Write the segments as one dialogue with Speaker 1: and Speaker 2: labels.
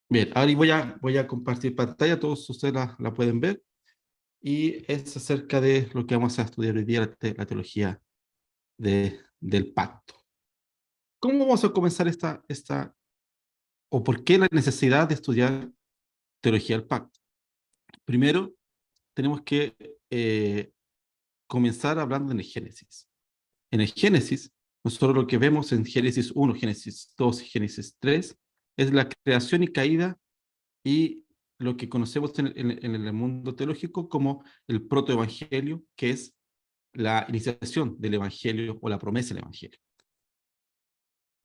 Speaker 1: Bien, ahora voy a compartir pantalla, todos ustedes la pueden ver, y es acerca de lo que vamos a estudiar hoy día, la teología del pacto. ¿Cómo vamos a comenzar o por qué la necesidad de estudiar teología del pacto? Primero, tenemos que comenzar hablando en el Génesis. En el Génesis, nosotros lo que vemos en Génesis 1, Génesis 2 y Génesis 3 es la creación y caída y lo que conocemos en el mundo teológico como el protoevangelio, que es la iniciación del evangelio o la promesa del evangelio.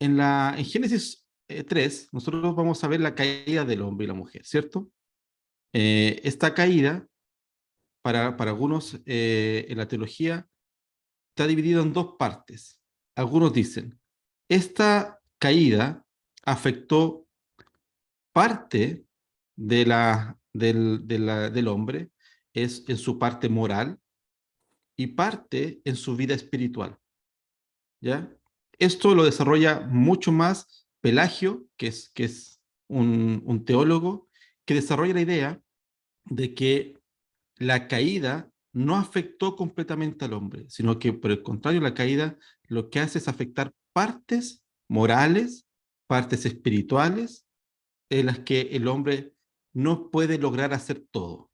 Speaker 1: En Génesis 3, nosotros vamos a ver la caída del hombre y la mujer, ¿cierto? Esta caída, para algunos en la teología, está dividido en dos partes. Algunos dicen, esta caída afectó parte del hombre, es en su parte moral y parte en su vida espiritual, ¿ya? Esto lo desarrolla mucho más Pelagio, que es un teólogo, que desarrolla la idea de que la caída no afectó completamente al hombre, sino que por el contrario, la caída lo que hace es afectar partes morales, partes espirituales, en las que el hombre no puede lograr hacer todo.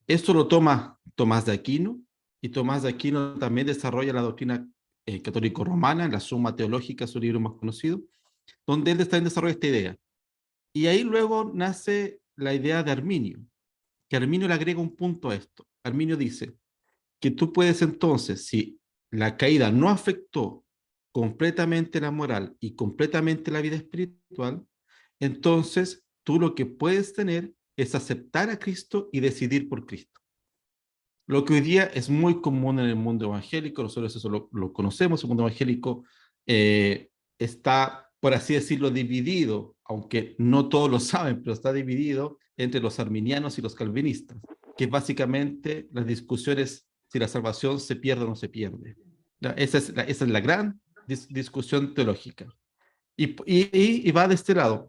Speaker 1: Esto lo toma Tomás de Aquino, y Tomás de Aquino también desarrolla la doctrina católico-romana, en la Suma Teológica, su libro más conocido, donde él también desarrolla esta idea. Y ahí luego nace la idea de Arminio, que Arminio le agrega un punto a esto. Arminio dice que tú puedes entonces, si la caída no afectó completamente la moral y completamente la vida espiritual, entonces tú lo que puedes tener es aceptar a Cristo y decidir por Cristo. Lo que hoy día es muy común en el mundo evangélico, nosotros eso lo conocemos, el mundo evangélico está, por así decirlo, dividido, aunque no todos lo saben, pero está dividido entre los arminianos y los calvinistas, que básicamente las discusiones si la salvación se pierde o no se pierde. Esa es la gran discusión teológica. Y va de este lado,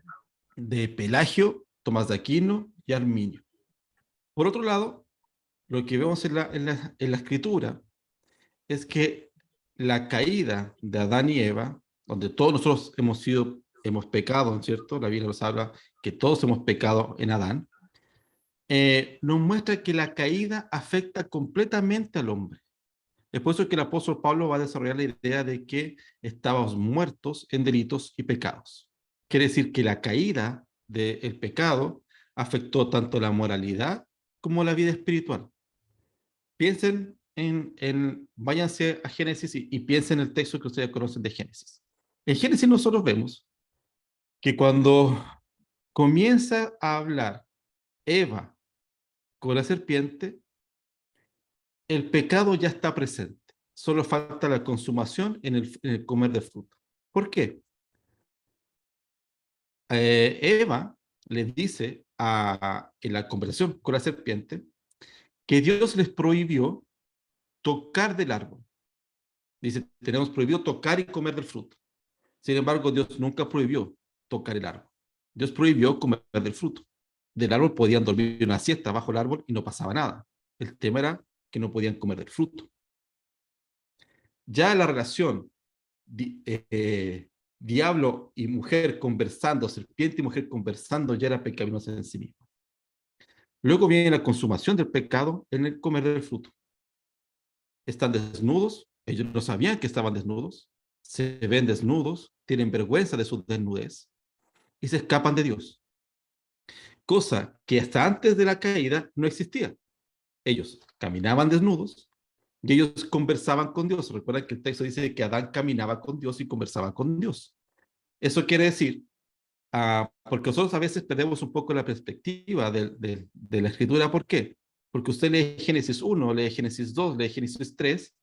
Speaker 1: de Pelagio, Tomás de Aquino y Arminio. Por otro lado, lo que vemos en la escritura es que la caída de Adán y Eva, donde todos nosotros hemos pecado, ¿cierto? La Biblia nos habla que todos hemos pecado en Adán, nos muestra que la caída afecta completamente al hombre. Es por eso que el apóstol Pablo va a desarrollar la idea de que estábamos muertos en delitos y pecados. Quiere decir que la caída del pecado afectó tanto la moralidad como la vida espiritual. Piensen váyanse a Génesis y piensen en el texto que ustedes conocen de Génesis. En Génesis nosotros vemos que cuando comienza a hablar Eva con la serpiente, el pecado ya está presente. Solo falta la consumación en el comer de fruto. ¿Por qué? Eva le dice en la conversación con la serpiente que Dios les prohibió tocar del árbol. Dice, tenemos prohibido tocar y comer del fruto. Sin embargo, Dios nunca prohibió tocar el árbol. Dios prohibió comer del fruto. Del árbol podían dormir una siesta bajo el árbol y no pasaba nada. El tema era que no podían comer del fruto. Ya la relación diablo y mujer conversando, serpiente y mujer conversando, ya era pecaminosa en sí misma. Luego viene la consumación del pecado en el comer del fruto. Están desnudos, ellos no sabían que estaban desnudos, se ven desnudos, tienen vergüenza de su desnudez y se escapan de Dios. Cosa que hasta antes de la caída no existía. Ellos caminaban desnudos y ellos conversaban con Dios. Recuerden que el texto dice que Adán caminaba con Dios y conversaba con Dios. Eso quiere decir, porque nosotros a veces perdemos un poco la perspectiva de la escritura. ¿Por qué? Porque usted lee Génesis 1, lee Génesis 2, lee Génesis 3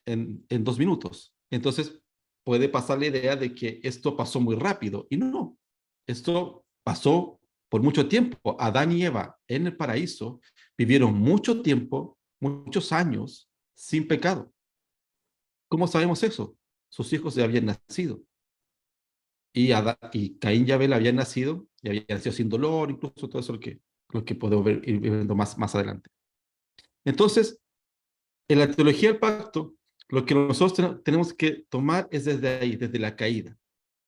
Speaker 1: en 2 minutos. Entonces puede pasar la idea de que esto pasó muy rápido. Y no, esto pasó por mucho tiempo. Adán y Eva en el paraíso vivieron mucho tiempo, muchos años sin pecado. ¿Cómo sabemos eso? Sus hijos ya habían nacido. y Caín y Abel habían nacido, y habían nacido sin dolor, incluso todo eso lo que podemos ver, ir viendo más adelante. Entonces, en la teología del pacto, lo que nosotros tenemos que tomar es desde ahí, desde la caída.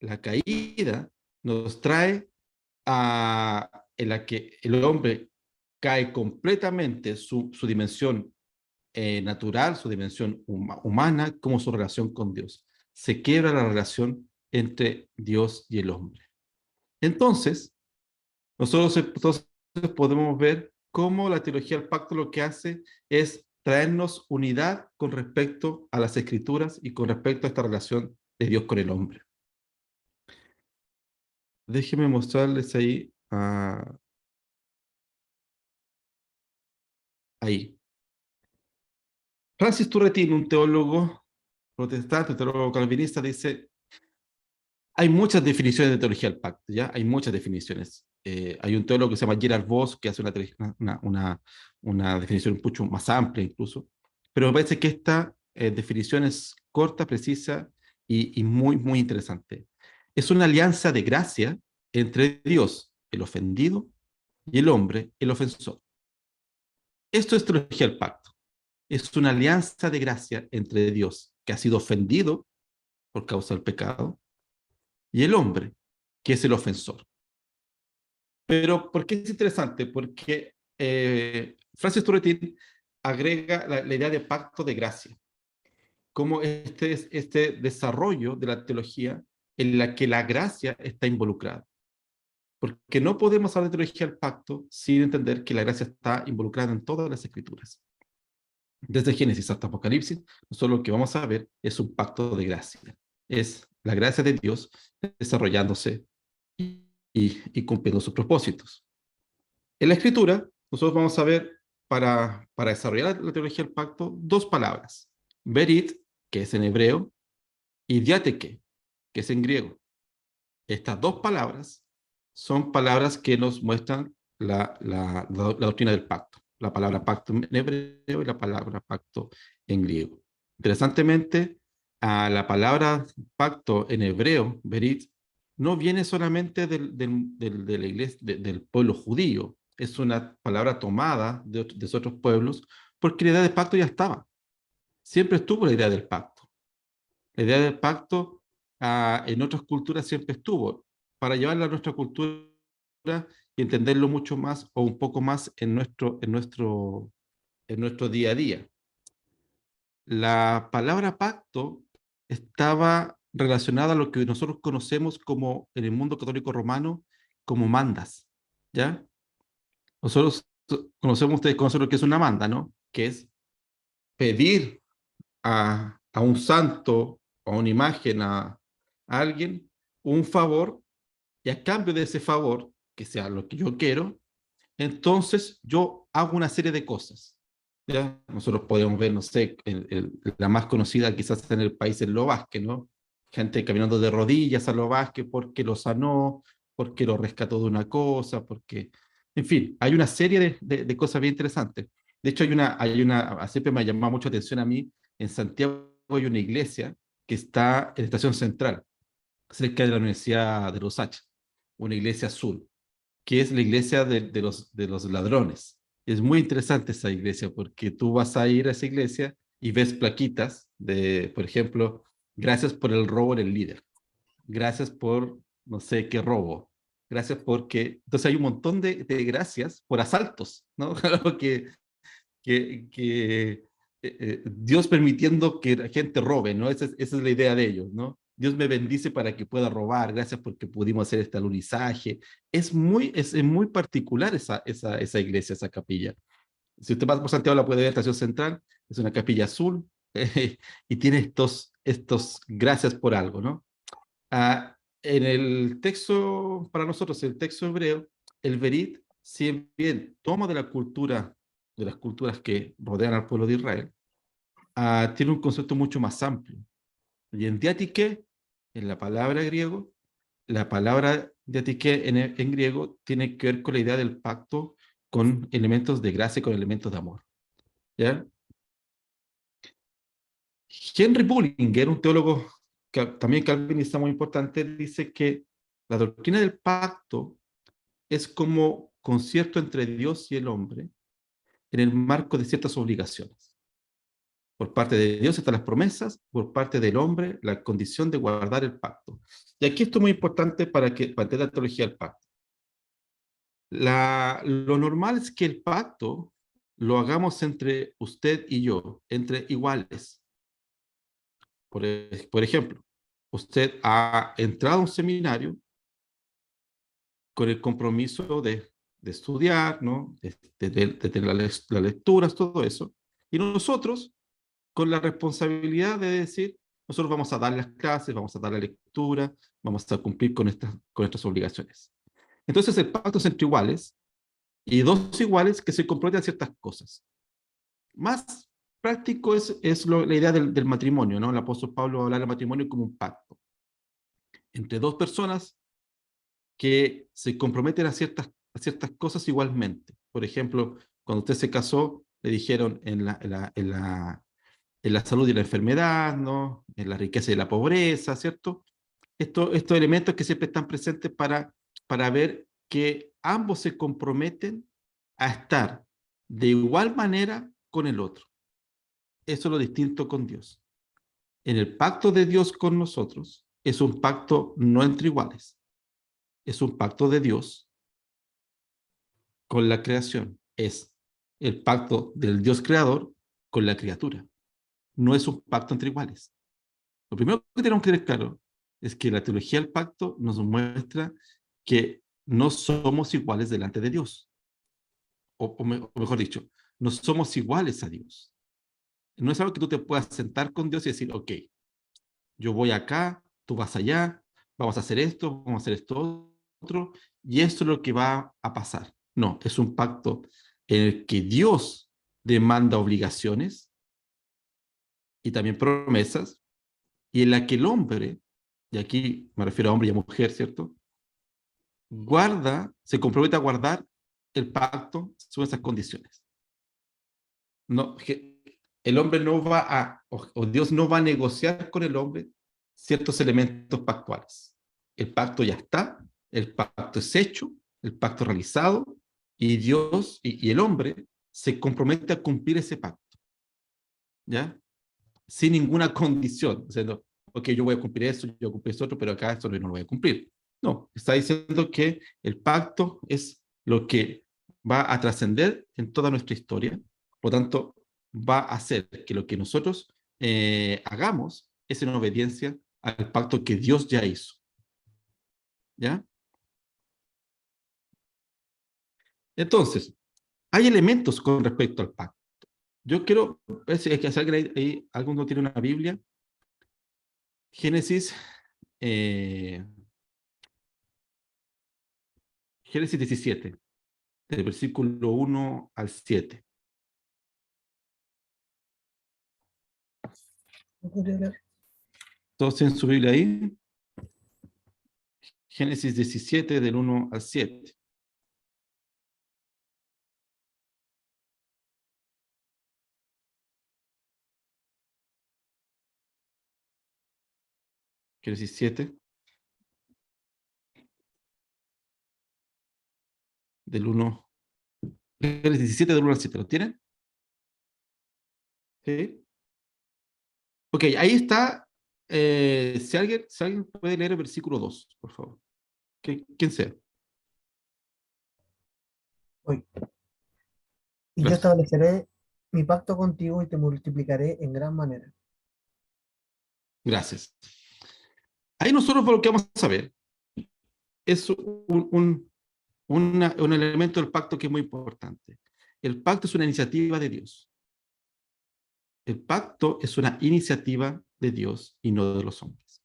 Speaker 1: La caída nos trae en la que el hombre cae completamente su dimensión natural, su dimensión humana, como su relación con Dios. Se quiebra la relación entre Dios y el hombre. Entonces, nosotros podemos ver cómo la teología del pacto lo que hace es traernos unidad con respecto a las escrituras y con respecto a esta relación de Dios con el hombre. Déjenme mostrarles ahí, ahí. Francis Turretin, un teólogo protestante, un teólogo calvinista, dice, hay muchas definiciones de teología del pacto, ¿ya? Hay muchas definiciones. Hay un teólogo que se llama Gerald Voss, que hace una definición mucho más amplia incluso, pero me parece que esta definición es corta, precisa y muy interesante. Es una alianza de gracia entre Dios, el ofendido, y el hombre, el ofensor. Esto es teología del pacto. Es una alianza de gracia entre Dios, que ha sido ofendido por causa del pecado, y el hombre, que es el ofensor. Pero, ¿por qué es interesante? Porque Francis Turretin agrega la idea de pacto de gracia, como este desarrollo de la teología en la que la gracia está involucrada. Porque no podemos hablar de teología del pacto sin entender que la gracia está involucrada en todas las escrituras. Desde Génesis hasta Apocalipsis, nosotros lo que vamos a ver es un pacto de gracia. Es la gracia de Dios desarrollándose y cumpliendo sus propósitos. En la escritura, nosotros vamos a ver, para desarrollar la teología del pacto, dos palabras. Berit, que es en hebreo, y diateke, que es en griego. Estas dos palabras son palabras que nos muestran la doctrina del pacto. La palabra pacto en hebreo y la palabra pacto en griego. Interesantemente, la palabra pacto en hebreo, berit, no viene solamente de la iglesia, del pueblo judío. Es una palabra tomada de otros pueblos porque la idea del pacto ya estaba. Siempre estuvo la idea del pacto. La idea del pacto en otras culturas siempre estuvo. Para llevarla a nuestra cultura y entenderlo mucho más o un poco más en nuestro día a día. La palabra pacto estaba relacionada a lo que nosotros conocemos como, en el mundo católico romano, como mandas, ¿ya? Nosotros ustedes conocen lo que es una manda, ¿no? Que es pedir a un santo, a una imagen, a alguien, un favor, y a cambio de ese favor, que sea lo que yo quiero, entonces yo hago una serie de cosas. ¿Ya? Nosotros podemos ver, no sé, la más conocida quizás en el país es Lo Vázquez, ¿no? Gente caminando de rodillas a Lo Vázquez porque lo sanó, porque lo rescató de una cosa, porque... En fin, hay una serie de cosas bien interesantes. De hecho, siempre me ha llamado mucho la atención a mí, en Santiago hay una iglesia que está en la Estación Central, cerca de la Universidad de Los H, una iglesia azul que es la iglesia de los ladrones. Es muy interesante esa iglesia porque tú vas a ir a esa iglesia y ves plaquitas de, por ejemplo, gracias por el robo del líder, gracias por no sé qué robo, gracias porque... Entonces hay un montón de gracias por asaltos, ¿no? que Dios permitiendo que la gente robe, ¿no? Esa es la idea de ellos, ¿no? Dios me bendice para que pueda robar, gracias porque pudimos hacer este alunizaje. Es muy particular esa iglesia, esa capilla. Si usted pasa por Santiago, la puede ver, Estación Central, es una capilla azul y tiene estos gracias por algo, ¿no? En el texto, para nosotros, el texto hebreo, el Berit, si bien toma de las culturas que rodean al pueblo de Israel, tiene un concepto mucho más amplio. Y en diatike, en la palabra griego, la palabra diatike en griego tiene que ver con la idea del pacto con elementos de gracia y con elementos de amor. ¿Ya? Henry Bullinger, un teólogo también calvinista muy importante, dice que la doctrina del pacto es como concierto entre Dios y el hombre en el marco de ciertas obligaciones. Por parte de Dios están las promesas, por parte del hombre la condición de guardar el pacto. Y aquí esto es muy importante para entender la teología del pacto. Lo normal es que el pacto lo hagamos entre usted y yo, entre iguales. Por ejemplo, usted ha entrado a un seminario con el compromiso de estudiar, ¿no? De tener las lecturas, todo eso. Y nosotros, con la responsabilidad de decir, nosotros vamos a dar las clases, vamos a dar la lectura, vamos a cumplir con estas obligaciones. Entonces el pacto es entre iguales y dos iguales que se comprometen a ciertas cosas. Más práctico es la idea del matrimonio, ¿no? El apóstol Pablo habla del matrimonio como un pacto entre dos personas que se comprometen a ciertas cosas igualmente. Por ejemplo, cuando usted se casó, le dijeron en la salud y la enfermedad, ¿no? En la riqueza y la pobreza, ¿cierto? Estos elementos que siempre están presentes para ver que ambos se comprometen a estar de igual manera con el otro. Eso es lo distinto con Dios. En el pacto de Dios con nosotros es un pacto no entre iguales, es un pacto de Dios con la creación. Es el pacto del Dios creador con la criatura. No es un pacto entre iguales. Lo primero que tenemos que tener claro es que la teología del pacto nos muestra que no somos iguales delante de Dios. O mejor dicho, no somos iguales a Dios. No es algo que tú te puedas sentar con Dios y decir, ok, yo voy acá, tú vas allá, vamos a hacer esto, vamos a hacer esto otro, y esto es lo que va a pasar. No, es un pacto en el que Dios demanda obligaciones y también promesas, y en la que el hombre, y aquí me refiero a hombre y a mujer, ¿cierto? Se compromete a guardar el pacto según esas condiciones. No, el hombre no va o Dios no va a negociar con el hombre ciertos elementos pactuales. El pacto ya está, el pacto es hecho, el pacto realizado, y Dios y el hombre se compromete a cumplir ese pacto, ¿ya? Sin ninguna condición. O sea, no, ok, yo voy a cumplir eso, yo voy a cumplir eso otro, pero acá esto no lo voy a cumplir. No, está diciendo que el pacto es lo que va a trascender en toda nuestra historia, por lo tanto, va a hacer que lo que nosotros hagamos es en obediencia al pacto que Dios ya hizo. ¿Ya? Entonces, hay elementos con respecto al pacto. Yo quiero ver si es que alguien ahí, alguno tiene una Biblia. Génesis, eh, Génesis 17, del versículo 1 al 7. ¿Todos tienen su Biblia ahí? Génesis 17, del 1 al 7. Génesis 7, del 1. Génesis 17, del 1 al 7. ¿Lo tienen? Sí. Ok, ahí está. Si alguien puede leer el versículo 2, por favor. ¿Quién sea?
Speaker 2: Hoy. Y yo
Speaker 1: Gracias.
Speaker 2: estableceré mi pacto contigo y te multiplicaré en gran manera.
Speaker 1: Gracias. Ahí nosotros lo que vamos a ver es un elemento del pacto que es muy importante. El pacto es una iniciativa de Dios. El pacto es una iniciativa de Dios y no de los hombres.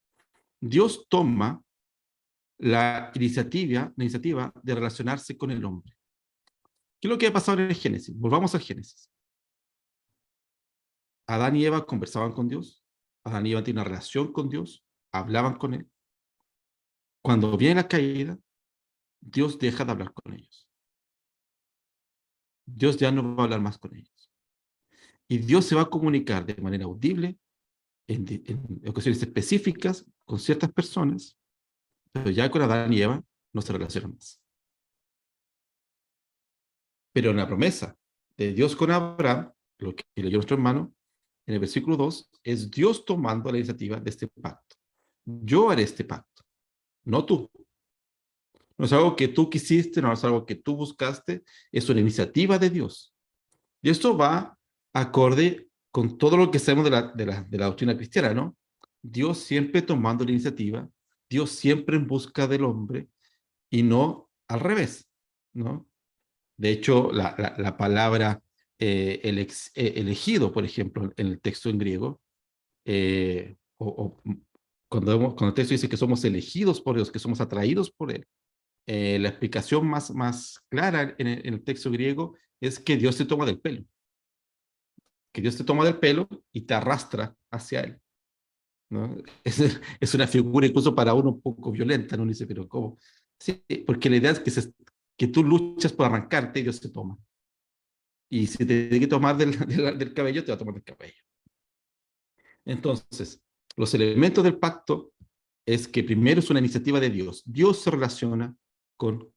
Speaker 1: Dios toma la iniciativa de relacionarse con el hombre. ¿Qué es lo que ha pasado en el Génesis? Volvamos al Génesis. Adán y Eva conversaban con Dios. Adán y Eva tienen una relación con Dios. Hablaban con Él. Cuando viene la caída, Dios deja de hablar con ellos. Dios ya no va a hablar más con ellos. Y Dios se va a comunicar de manera audible en ocasiones específicas con ciertas personas, pero ya con Adán y Eva no se relacionan más. Pero en la promesa de Dios con Abraham, lo que leyó nuestro hermano, en el versículo 2, es Dios tomando la iniciativa de este pacto. Yo haré este pacto, no tú. No es algo que tú quisiste, no es algo que tú buscaste, es una iniciativa de Dios. Y esto va acorde con todo lo que sabemos de la doctrina cristiana, ¿no? Dios siempre tomando la iniciativa, Dios siempre en busca del hombre y no al revés, ¿no? De hecho, la palabra elegido, por ejemplo, en el texto en griego, cuando el texto dice que somos elegidos por Dios, que somos atraídos por Él, la explicación más clara en el texto griego es que Dios te toma del pelo, que Dios te toma del pelo y te arrastra hacia Él, ¿no? Es una figura incluso para uno un poco violenta, ¿no? Dice, pero ¿cómo? Sí, porque la idea es que tú luchas por arrancarte y Dios te toma. Y si te tiene que tomar del cabello, te va a tomar del cabello. Entonces, los elementos del pacto es que primero es una iniciativa de Dios. Dios se relaciona con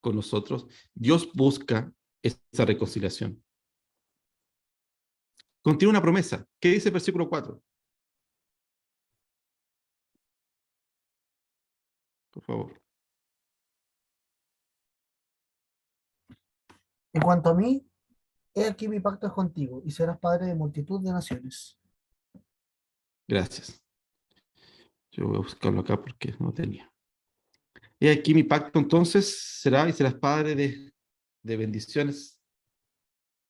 Speaker 1: nosotros. Dios busca esa reconciliación. Contiene una promesa. ¿Qué dice el versículo 4? Por favor.
Speaker 2: En cuanto a mí, he aquí mi pacto es contigo, y serás padre de multitud de naciones.
Speaker 1: Gracias. Yo voy a buscarlo acá porque no tenía. Y aquí mi pacto entonces será y serás padre de bendiciones,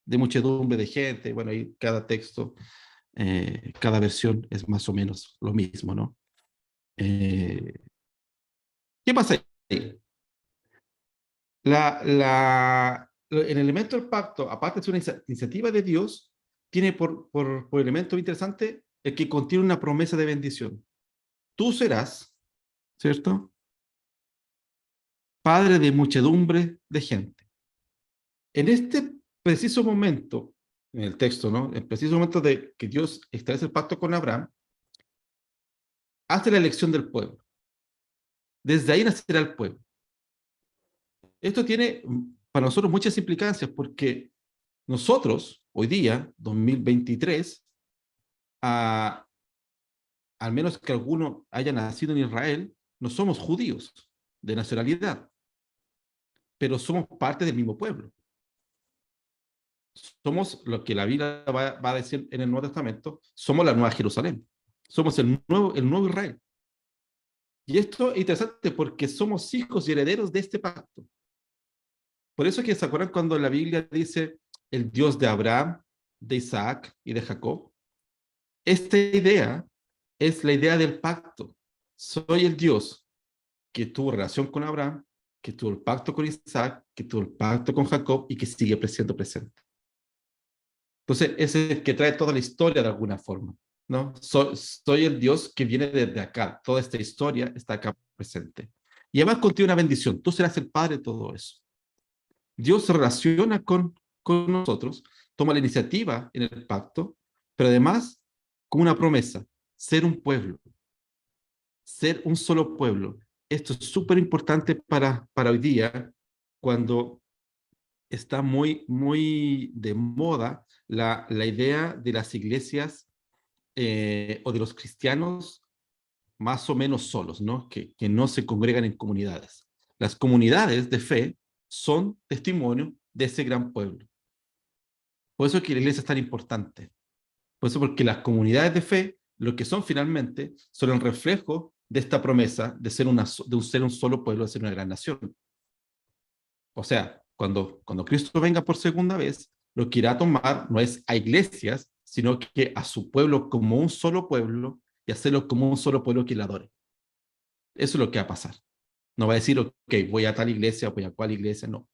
Speaker 1: de muchedumbre de gente. Bueno, ahí cada texto, cada versión es más o menos lo mismo, ¿no? Eh, ¿Qué pasa ahí? El elemento del pacto, aparte de ser una iniciativa de Dios, tiene por elemento interesante el que contiene una promesa de bendición. Tú serás, ¿cierto? Padre de muchedumbre de gente. En este preciso momento, en el texto, ¿no? En el preciso momento de que Dios establece el pacto con Abraham, hace la elección del pueblo. Desde ahí nacerá el pueblo. Esto tiene para nosotros muchas implicancias porque nosotros, hoy día, 2023, a, al menos que alguno haya nacido en Israel, no somos judíos de nacionalidad, pero somos parte del mismo pueblo. Somos lo que la Biblia va a decir en el Nuevo Testamento, somos la Nueva Jerusalén, somos el nuevo Israel. Y esto es interesante porque somos hijos y herederos de este pacto. Por eso es que se acuerdan cuando la Biblia dice el Dios de Abraham, de Isaac y de Jacob. Esta idea es la idea del pacto. Soy el Dios que tuvo relación con Abraham, que tuvo el pacto con Isaac, que tuvo el pacto con Jacob y que sigue siendo presente. Entonces, ese es el que trae toda la historia de alguna forma, ¿no? Soy el Dios que viene desde acá. Toda esta historia está acá presente. Y además contiene una bendición. Tú serás el padre de todo eso. Dios se relaciona con nosotros, toma la iniciativa en el pacto, pero además con una promesa, ser un pueblo, ser un solo pueblo. Esto es súper importante para hoy día, cuando está muy de moda la idea de las iglesias o de los cristianos más o menos solos, ¿no? Que no se congregan en comunidades. Las comunidades de fe son testimonio de ese gran pueblo. Por eso es que la iglesia es tan importante. Por eso, porque las comunidades de fe, lo que son finalmente, son el reflejo de esta promesa de ser un solo pueblo, de ser una gran nación. O sea, cuando Cristo venga por segunda vez, lo que irá a tomar no es a iglesias, sino que a su pueblo como un solo pueblo y hacerlo como un solo pueblo que le adore. Eso es lo que va a pasar. No va a decir, ok, voy a tal iglesia, voy a cual iglesia, no.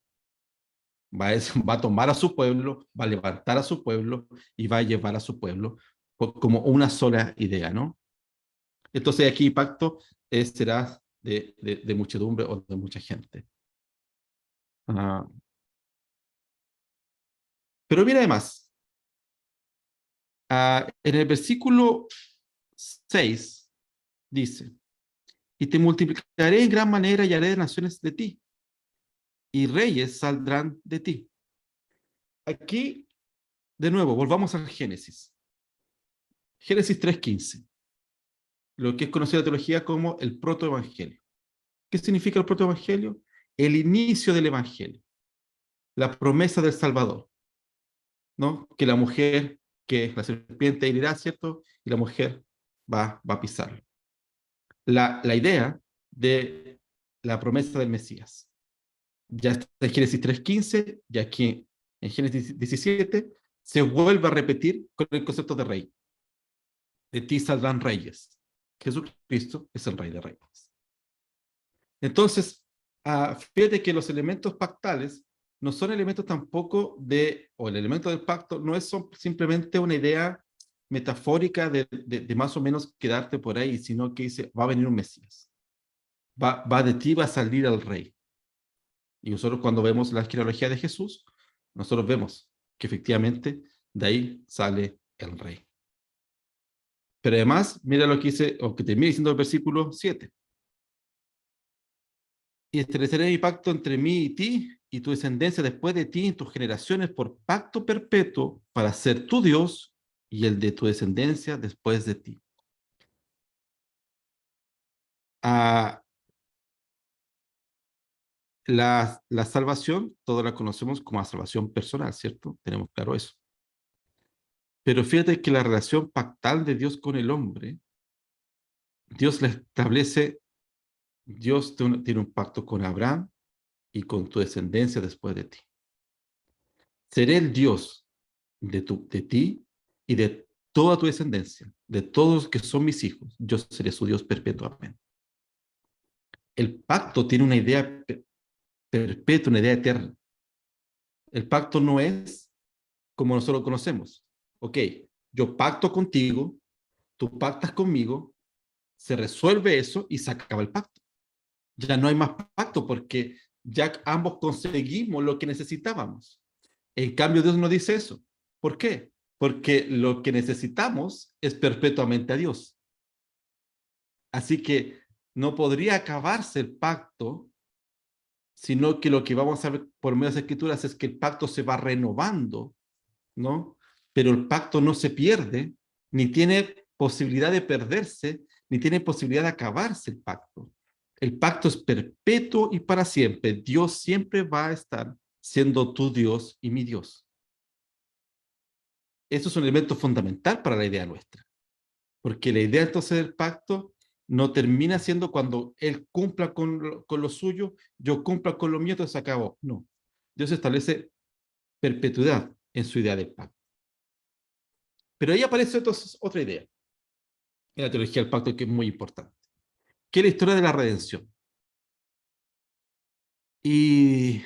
Speaker 1: Va a tomar a su pueblo, va a levantar a su pueblo y va a llevar a su pueblo como una sola idea, ¿no? Entonces aquí pacto será de muchedumbre o de mucha gente. Ah, pero mira además, en el versículo 6 dice, y te multiplicaré en gran manera y haré de naciones de ti, y reyes saldrán de ti. Aquí, de nuevo, volvamos al Génesis. Génesis 3:15, lo que es conocido en la teología como el protoevangelio. ¿Qué significa el protoevangelio? El inicio del evangelio, la promesa del Salvador, ¿no? Que la mujer, que la serpiente herirá, ¿cierto? Y la mujer va a pisarlo. La idea de la promesa del Mesías. Ya está en Génesis 3:15, y aquí en Génesis 17 se vuelve a repetir con el concepto de rey. De ti saldrán reyes. Jesucristo es el rey de reyes. Entonces, fíjate que los elementos pactales no son elementos tampoco o el elemento del pacto no es simplemente una idea metafórica de más o menos quedarte por ahí, sino que dice, va a venir un Mesías. Va de ti, va a salir el rey. Y nosotros cuando vemos la genealogía de Jesús, nosotros vemos que efectivamente de ahí sale el rey. Pero además, mira lo que dice, o que termina diciendo el versículo 7. Y estableceré mi pacto entre mí y ti, y tu descendencia después de ti, en tus generaciones, por pacto perpetuo, para ser tu Dios, y el de tu descendencia después de ti. La salvación, todos la conocemos como la salvación personal, ¿cierto? Tenemos claro eso. Pero fíjate que la relación pactal de Dios con el hombre, Dios la establece, Dios tiene un pacto con Abraham y con tu descendencia después de ti. Seré el Dios de ti y de toda tu descendencia, de todos los que son mis hijos. Yo seré su Dios perpetuamente. El pacto tiene una idea perpetua, una idea eterna. El pacto no es como nosotros lo conocemos. Ok, yo pacto contigo, tú pactas conmigo, se resuelve eso y se acaba el pacto. Ya no hay más pacto porque ya ambos conseguimos lo que necesitábamos. En cambio, Dios no dice eso. ¿Por qué? Porque lo que necesitamos es perpetuamente a Dios. Así que no podría acabarse el pacto, sino que lo que vamos a ver por medio de las escrituras es que el pacto se va renovando, ¿no? Pero el pacto no se pierde, ni tiene posibilidad de perderse, ni tiene posibilidad de acabarse el pacto. El pacto es perpetuo y para siempre. Dios siempre va a estar siendo tu Dios y mi Dios. Eso es un elemento fundamental para la idea nuestra. Porque la idea entonces del pacto no termina siendo cuando Él cumpla con lo suyo, yo cumpla con lo mío, entonces se acabó. No. Dios establece perpetuidad en su idea del pacto. Pero ahí aparece entonces otra idea en la teología del pacto que es muy importante, que es la historia de la redención. Y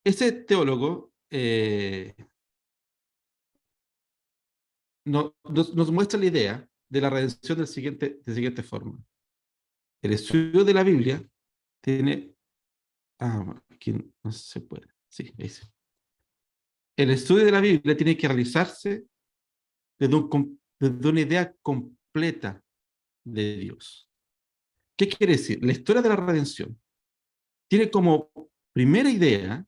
Speaker 1: ese teólogo nos muestra la idea de la redención de siguiente forma. El estudio de la Biblia tiene... aquí no se puede. Sí, ahí sí. El estudio de la Biblia tiene que realizarse desde una idea completa de Dios. ¿Qué quiere decir? La historia de la redención tiene como primera idea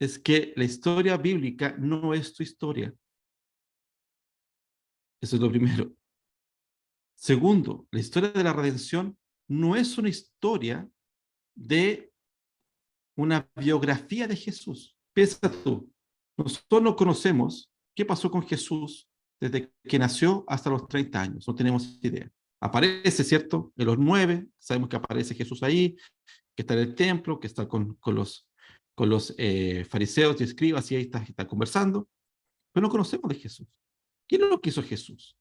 Speaker 1: es que la historia bíblica no es tu historia. Eso es lo primero. Segundo, la historia de la redención no es una historia de una biografía de Jesús. Piensa tú, nosotros no conocemos qué pasó con Jesús desde que nació hasta los 30 años, no tenemos idea. Aparece, ¿cierto? En los 9, sabemos que aparece Jesús ahí, que está en el templo, que está con los fariseos y escribas y ahí está conversando, pero no conocemos de Jesús. ¿Quién es lo que hizo Jesús?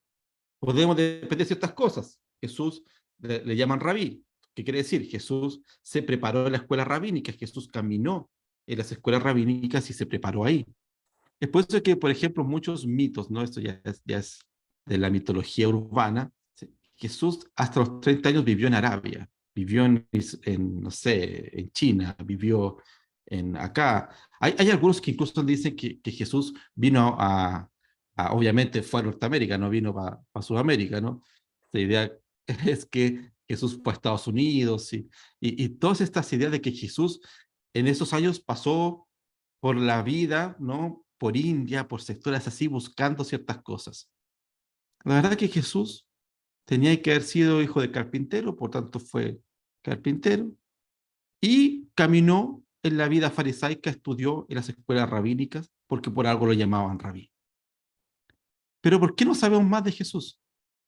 Speaker 1: Podemos depender de ciertas cosas. Jesús le llaman rabí. ¿Qué quiere decir? Jesús se preparó en la escuela rabínica, Jesús caminó en las escuelas rabínicas y se preparó ahí. Es por eso que, por ejemplo, muchos mitos, ¿no? Esto ya es de la mitología urbana. ¿Sí? Jesús hasta los 30 años vivió en Arabia, vivió no sé, en China, vivió acá. Hay algunos que incluso dicen que Jesús vino Obviamente fue a Norteamérica, no vino para Sudamérica, ¿no? La idea es que Jesús fue a Estados Unidos y todas estas ideas de que Jesús en esos años pasó por la vida, ¿no? Por India, por sectores así, buscando ciertas cosas. La verdad que Jesús tenía que haber sido hijo de carpintero, por tanto fue carpintero, y caminó en la vida farisaica, estudió en las escuelas rabínicas, porque por algo lo llamaban rabí. Pero ¿por qué no sabemos más de Jesús?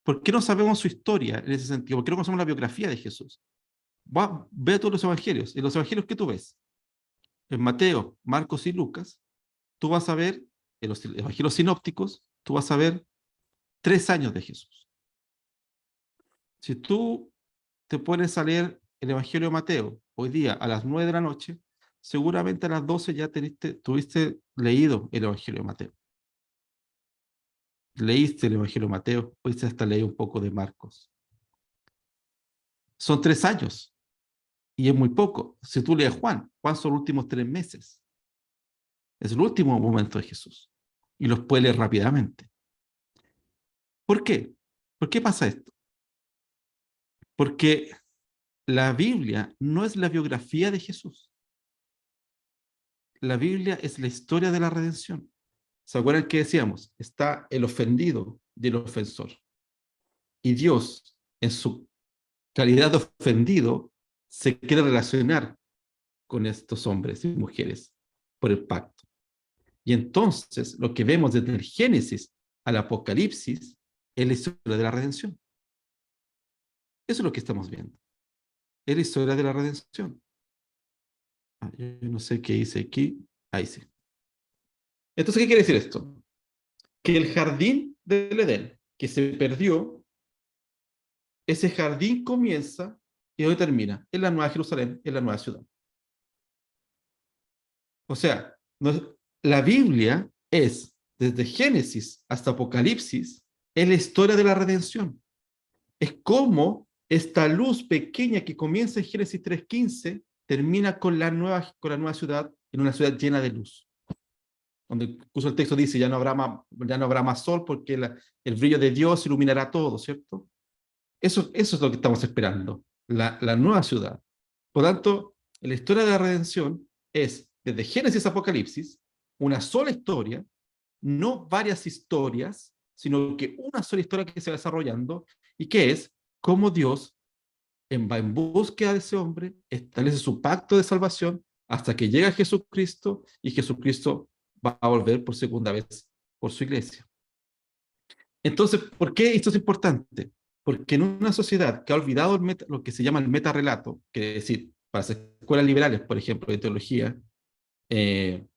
Speaker 1: ¿Por qué no sabemos su historia en ese sentido? ¿Por qué no conocemos la biografía de Jesús? Ve todos los evangelios. En los evangelios que tú ves, en Mateo, Marcos y Lucas, tú vas a ver, en los evangelios sinópticos, tú vas a ver 3 años de Jesús. Si tú te pones a leer el Evangelio de Mateo hoy día a las 9 de la noche, seguramente a las 12 ya tuviste leído el Evangelio de Mateo. Leíste el Evangelio de Mateo, pudiste hasta leer un poco de Marcos. Son 3 años y es muy poco. Si tú lees Juan son los últimos 3 meses. Es el último momento de Jesús y los puedes leer rápidamente. ¿Por qué? ¿Por qué pasa esto? Porque la Biblia no es la biografía de Jesús. La Biblia es la historia de la redención. ¿Se acuerdan que decíamos? Está el ofendido y el ofensor. Y Dios, en su calidad de ofendido, se quiere relacionar con estos hombres y mujeres por el pacto. Y entonces lo que vemos desde el Génesis al Apocalipsis es la historia de la redención. Eso es lo que estamos viendo. Es la historia de la redención. Yo no sé qué hice aquí. Ahí sí. Entonces, ¿qué quiere decir esto? Que el jardín del Edén, que se perdió, ese jardín comienza y hoy termina en la Nueva Jerusalén, en la Nueva Ciudad. O sea, la Biblia es, desde Génesis hasta Apocalipsis, es la historia de la redención. Es como esta luz pequeña que comienza en Génesis 3:15 termina con la nueva ciudad, en una ciudad llena de luz. Donde incluso el texto dice, ya no habrá más sol porque el brillo de Dios iluminará todo, ¿cierto? Eso es lo que estamos esperando, la nueva ciudad. Por lo tanto, la historia de la redención es, desde Génesis a Apocalipsis, una sola historia, no varias historias, sino que una sola historia que se va desarrollando y que es cómo Dios va en búsqueda de ese hombre, establece su pacto de salvación hasta que llega Jesucristo y Jesucristo va a volver por segunda vez por su iglesia. Entonces, ¿por qué esto es importante? Porque en una sociedad que ha olvidado lo que se llama el metarrelato, que es decir, para las escuelas liberales, por ejemplo, de teología, el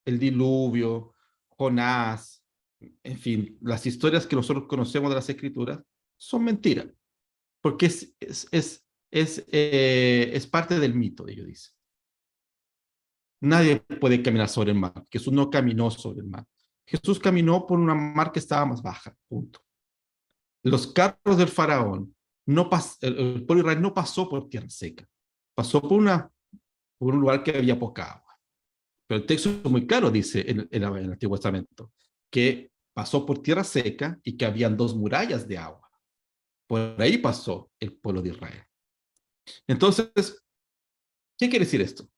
Speaker 1: diluvio, Jonás, en fin, las historias que nosotros conocemos de las escrituras son mentiras, porque es parte del mito, ellos dicen. Nadie puede caminar sobre el mar. Jesús no caminó sobre el mar. Jesús caminó por una mar que estaba más baja, punto. Los carros del faraón, el pueblo de Israel no pasó por tierra seca, pasó por un lugar que había poca agua. Pero el texto es muy claro, dice en el Antiguo Testamento, que pasó por tierra seca y que habían 2 murallas de agua. Por ahí pasó el pueblo de Israel. Entonces, ¿qué quiere decir esto?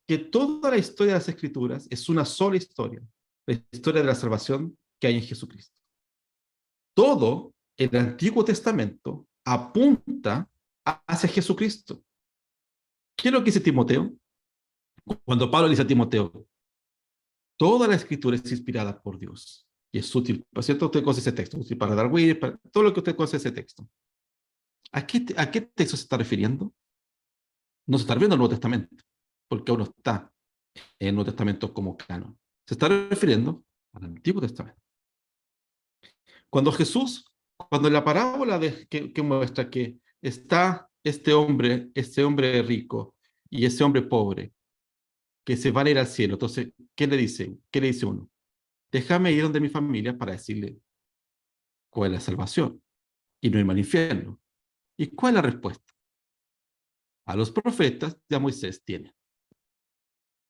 Speaker 1: Que toda la historia de las Escrituras es una sola historia, la historia de la salvación que hay en Jesucristo. Todo el Antiguo Testamento apunta hacia Jesucristo. ¿Qué es lo que dice Timoteo? Cuando Pablo dice a Timoteo, toda la escritura es inspirada por Dios y es útil. Por cierto, usted conoce ese texto, útil para Darwin, para todo lo que usted conoce ese texto. ¿A qué texto se está refiriendo? No se está refiriendo al Nuevo Testamento, porque aún no está en el Nuevo Testamento como canon. Se está refiriendo al Antiguo Testamento. Cuando en la parábola que muestra que está este hombre rico y ese hombre pobre, que se van a ir al cielo, entonces, ¿qué le dice? ¿Qué le dice uno? Déjame ir donde mi familia para decirle cuál es la salvación y no irme al infierno. ¿Y cuál es la respuesta? A los profetas ya Moisés tiene.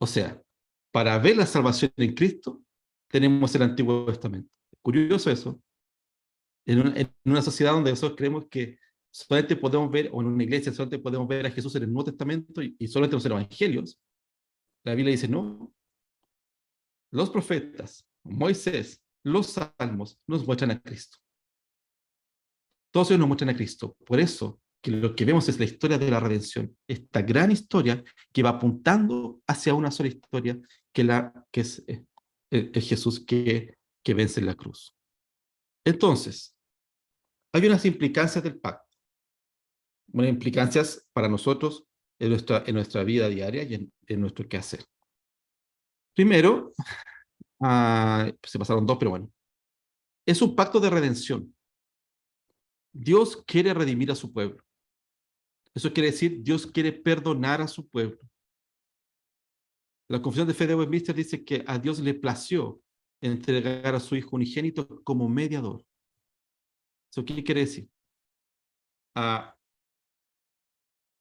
Speaker 1: O sea, para ver la salvación en Cristo, tenemos el Antiguo Testamento. Curioso eso. En una sociedad donde nosotros creemos que solamente podemos ver, o en una iglesia solamente podemos ver a Jesús en el Nuevo Testamento y solamente en los evangelios, la Biblia dice, no, los profetas, Moisés, los salmos nos muestran a Cristo. Todos ellos nos muestran a Cristo. Por eso que lo que vemos es la historia de la redención, esta gran historia que va apuntando hacia una sola historia, que es el Jesús que vence en la cruz. Entonces, hay unas implicancias del pacto, unas implicancias para nosotros en nuestra vida diaria y en nuestro quehacer. Primero, se pasaron dos, pero bueno, es un pacto de redención. Dios quiere redimir a su pueblo. Eso quiere decir, Dios quiere perdonar a su pueblo. La Confesión de Fe de Westminster dice que a Dios le plació entregar a su Hijo unigénito como mediador. ¿Eso qué quiere decir?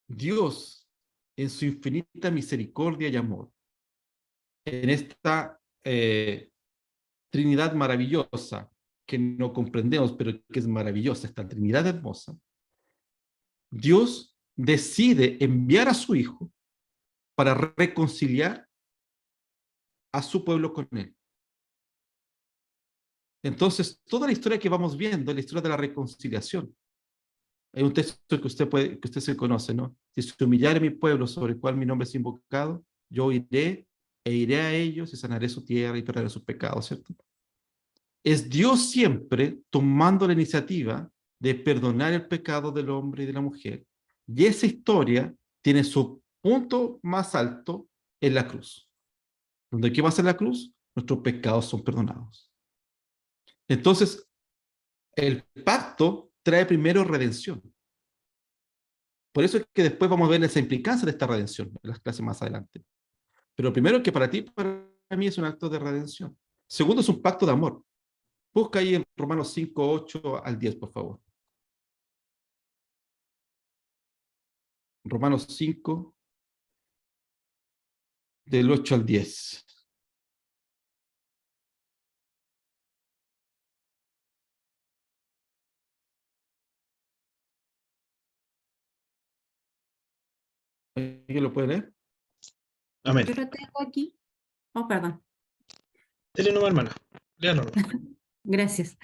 Speaker 1: Dios, en su infinita misericordia y amor, en esta Trinidad maravillosa que no comprendemos, pero que es maravillosa, esta Trinidad hermosa, Dios decide enviar a su Hijo para reconciliar a su pueblo con él. Entonces, toda la historia que vamos viendo es la historia de la reconciliación. Hay un texto que usted se conoce, ¿no? Si se humillare mi pueblo sobre el cual mi nombre es invocado, yo iré a ellos y sanaré su tierra y perdonaré sus pecados, ¿cierto? Es Dios siempre tomando la iniciativa de perdonar el pecado del hombre y de la mujer. Y esa historia tiene su punto más alto en la cruz. ¿Dónde qué pasa en la cruz? Nuestros pecados son perdonados. Entonces, el pacto trae primero redención. Por eso es que después vamos a ver esa implicancia de esta redención en las clases más adelante. Pero primero que para ti, para mí es un acto de redención. Segundo es un pacto de amor. Busca ahí en Romanos 5, 8 al 10, por favor. Romanos 5, del 8 al 10. ¿Alguien lo puede leer?
Speaker 3: Amén.
Speaker 4: Yo lo tengo aquí. Oh, perdón.
Speaker 3: Dele nomás, hermana. Léalo nomás.
Speaker 4: Gracias.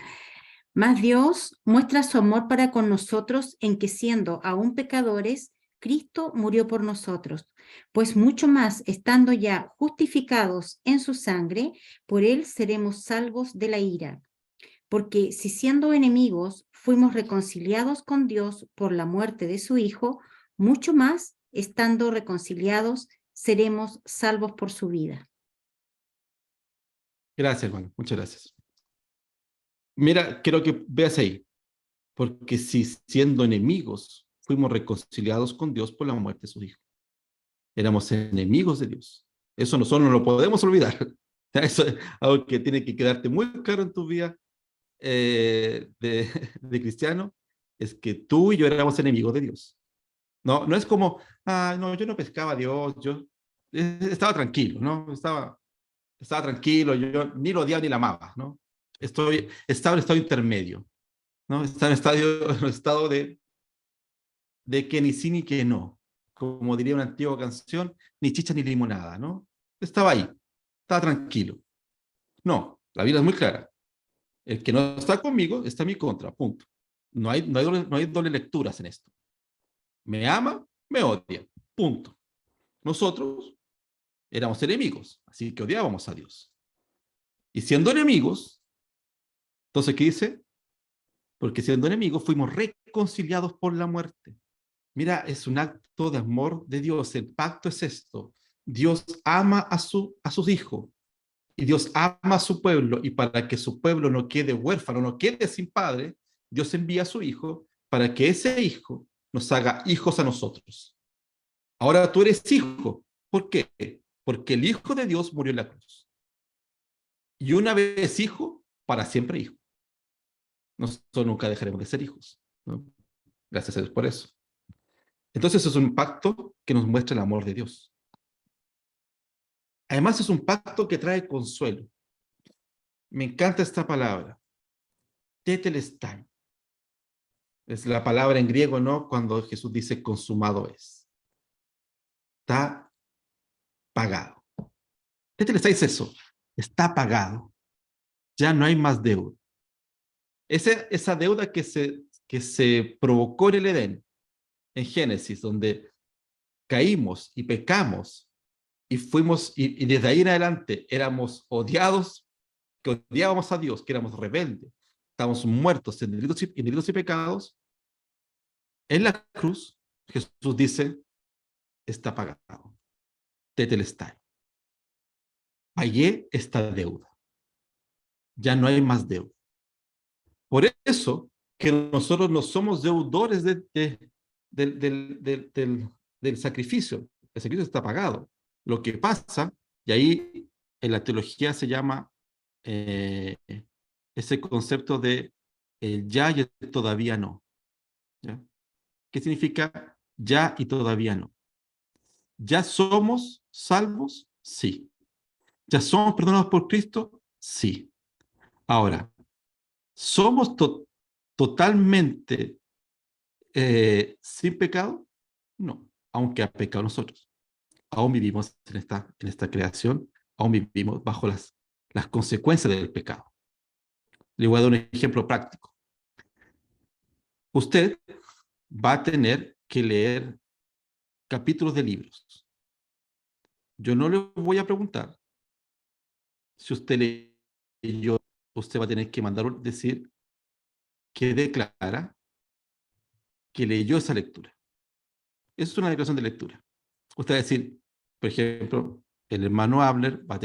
Speaker 4: Mas Dios muestra su amor para con nosotros en que siendo aún pecadores, Cristo murió por nosotros, pues mucho más estando ya justificados en su sangre, por él seremos salvos de la ira. Porque si siendo enemigos fuimos reconciliados con Dios por la muerte de su Hijo, mucho más estando reconciliados seremos salvos por su vida.
Speaker 1: Gracias, hermano. Muchas gracias. Mira, quiero que veas ahí. Porque si siendo enemigos fuimos reconciliados con Dios por la muerte de su Hijo. Éramos enemigos de Dios. Eso nosotros no lo podemos olvidar. Eso es algo que tiene que quedarte muy claro en tu vida de cristiano, es que tú y yo éramos enemigos de Dios. No es como, no, yo no pescaba a Dios, yo estaba tranquilo, ¿no? Estaba tranquilo, yo ni lo odiaba ni lo amaba, ¿no? Estaba en estado intermedio, ¿no? Estaba en estado de que ni sí ni que no. Como diría una antigua canción, ni chicha ni limonada, ¿no? Estaba ahí, estaba tranquilo. No, la Biblia es muy clara. El que no está conmigo está en mi contra, punto. No hay doble lecturas en esto. Me ama, me odia, punto. Nosotros éramos enemigos, así que odiábamos a Dios. Y siendo enemigos, entonces, ¿qué dice? Porque siendo enemigos fuimos reconciliados por la muerte. Mira, es un acto de amor de Dios. El pacto es esto. Dios ama a sus hijos. Y Dios ama a su pueblo. Y para que su pueblo no quede huérfano, no quede sin padre, Dios envía a su hijo para que ese hijo nos haga hijos a nosotros. Ahora tú eres hijo. ¿Por qué? Porque el Hijo de Dios murió en la cruz. Y una vez hijo, para siempre hijo. Nosotros nunca dejaremos de ser hijos, ¿no? Gracias a Dios por eso. Entonces es un pacto que nos muestra el amor de Dios. Además es un pacto que trae consuelo. Me encanta esta palabra. Tetelestai. Es la palabra en griego, ¿no? Cuando Jesús dice consumado es. Está pagado. Tetelestai es eso. Está pagado. Ya no hay más deuda. Esa deuda que se provocó en el Edén, en Génesis, donde caímos y pecamos y fuimos, y desde ahí en adelante éramos odiados, que odiábamos a Dios, que éramos rebeldes, estábamos muertos en delitos y pecados. En la cruz, Jesús dice, está pagado. Tetelestai. Pagué esta deuda. Ya no hay más deuda. Por eso que nosotros no somos deudores del sacrificio. El sacrificio está pagado. Lo que pasa, y ahí en la teología se llama ese concepto de el ya y el todavía no. ¿Ya? ¿Qué significa ya y todavía no? ¿Ya somos salvos? Sí. ¿Ya somos perdonados por Cristo? Sí. Ahora, ¿somos totalmente sin pecado? No, aunque ha pecado nosotros. Aún vivimos en esta creación, aún vivimos bajo las consecuencias del pecado. Le voy a dar un ejemplo práctico. Usted va a tener que leer capítulos de libros. Yo no le voy a preguntar si usted leyó, usted va a tener que decir que declara que leyó esa lectura. Eso es una declaración de lectura. Usted va a decir, por ejemplo, el hermano Abner va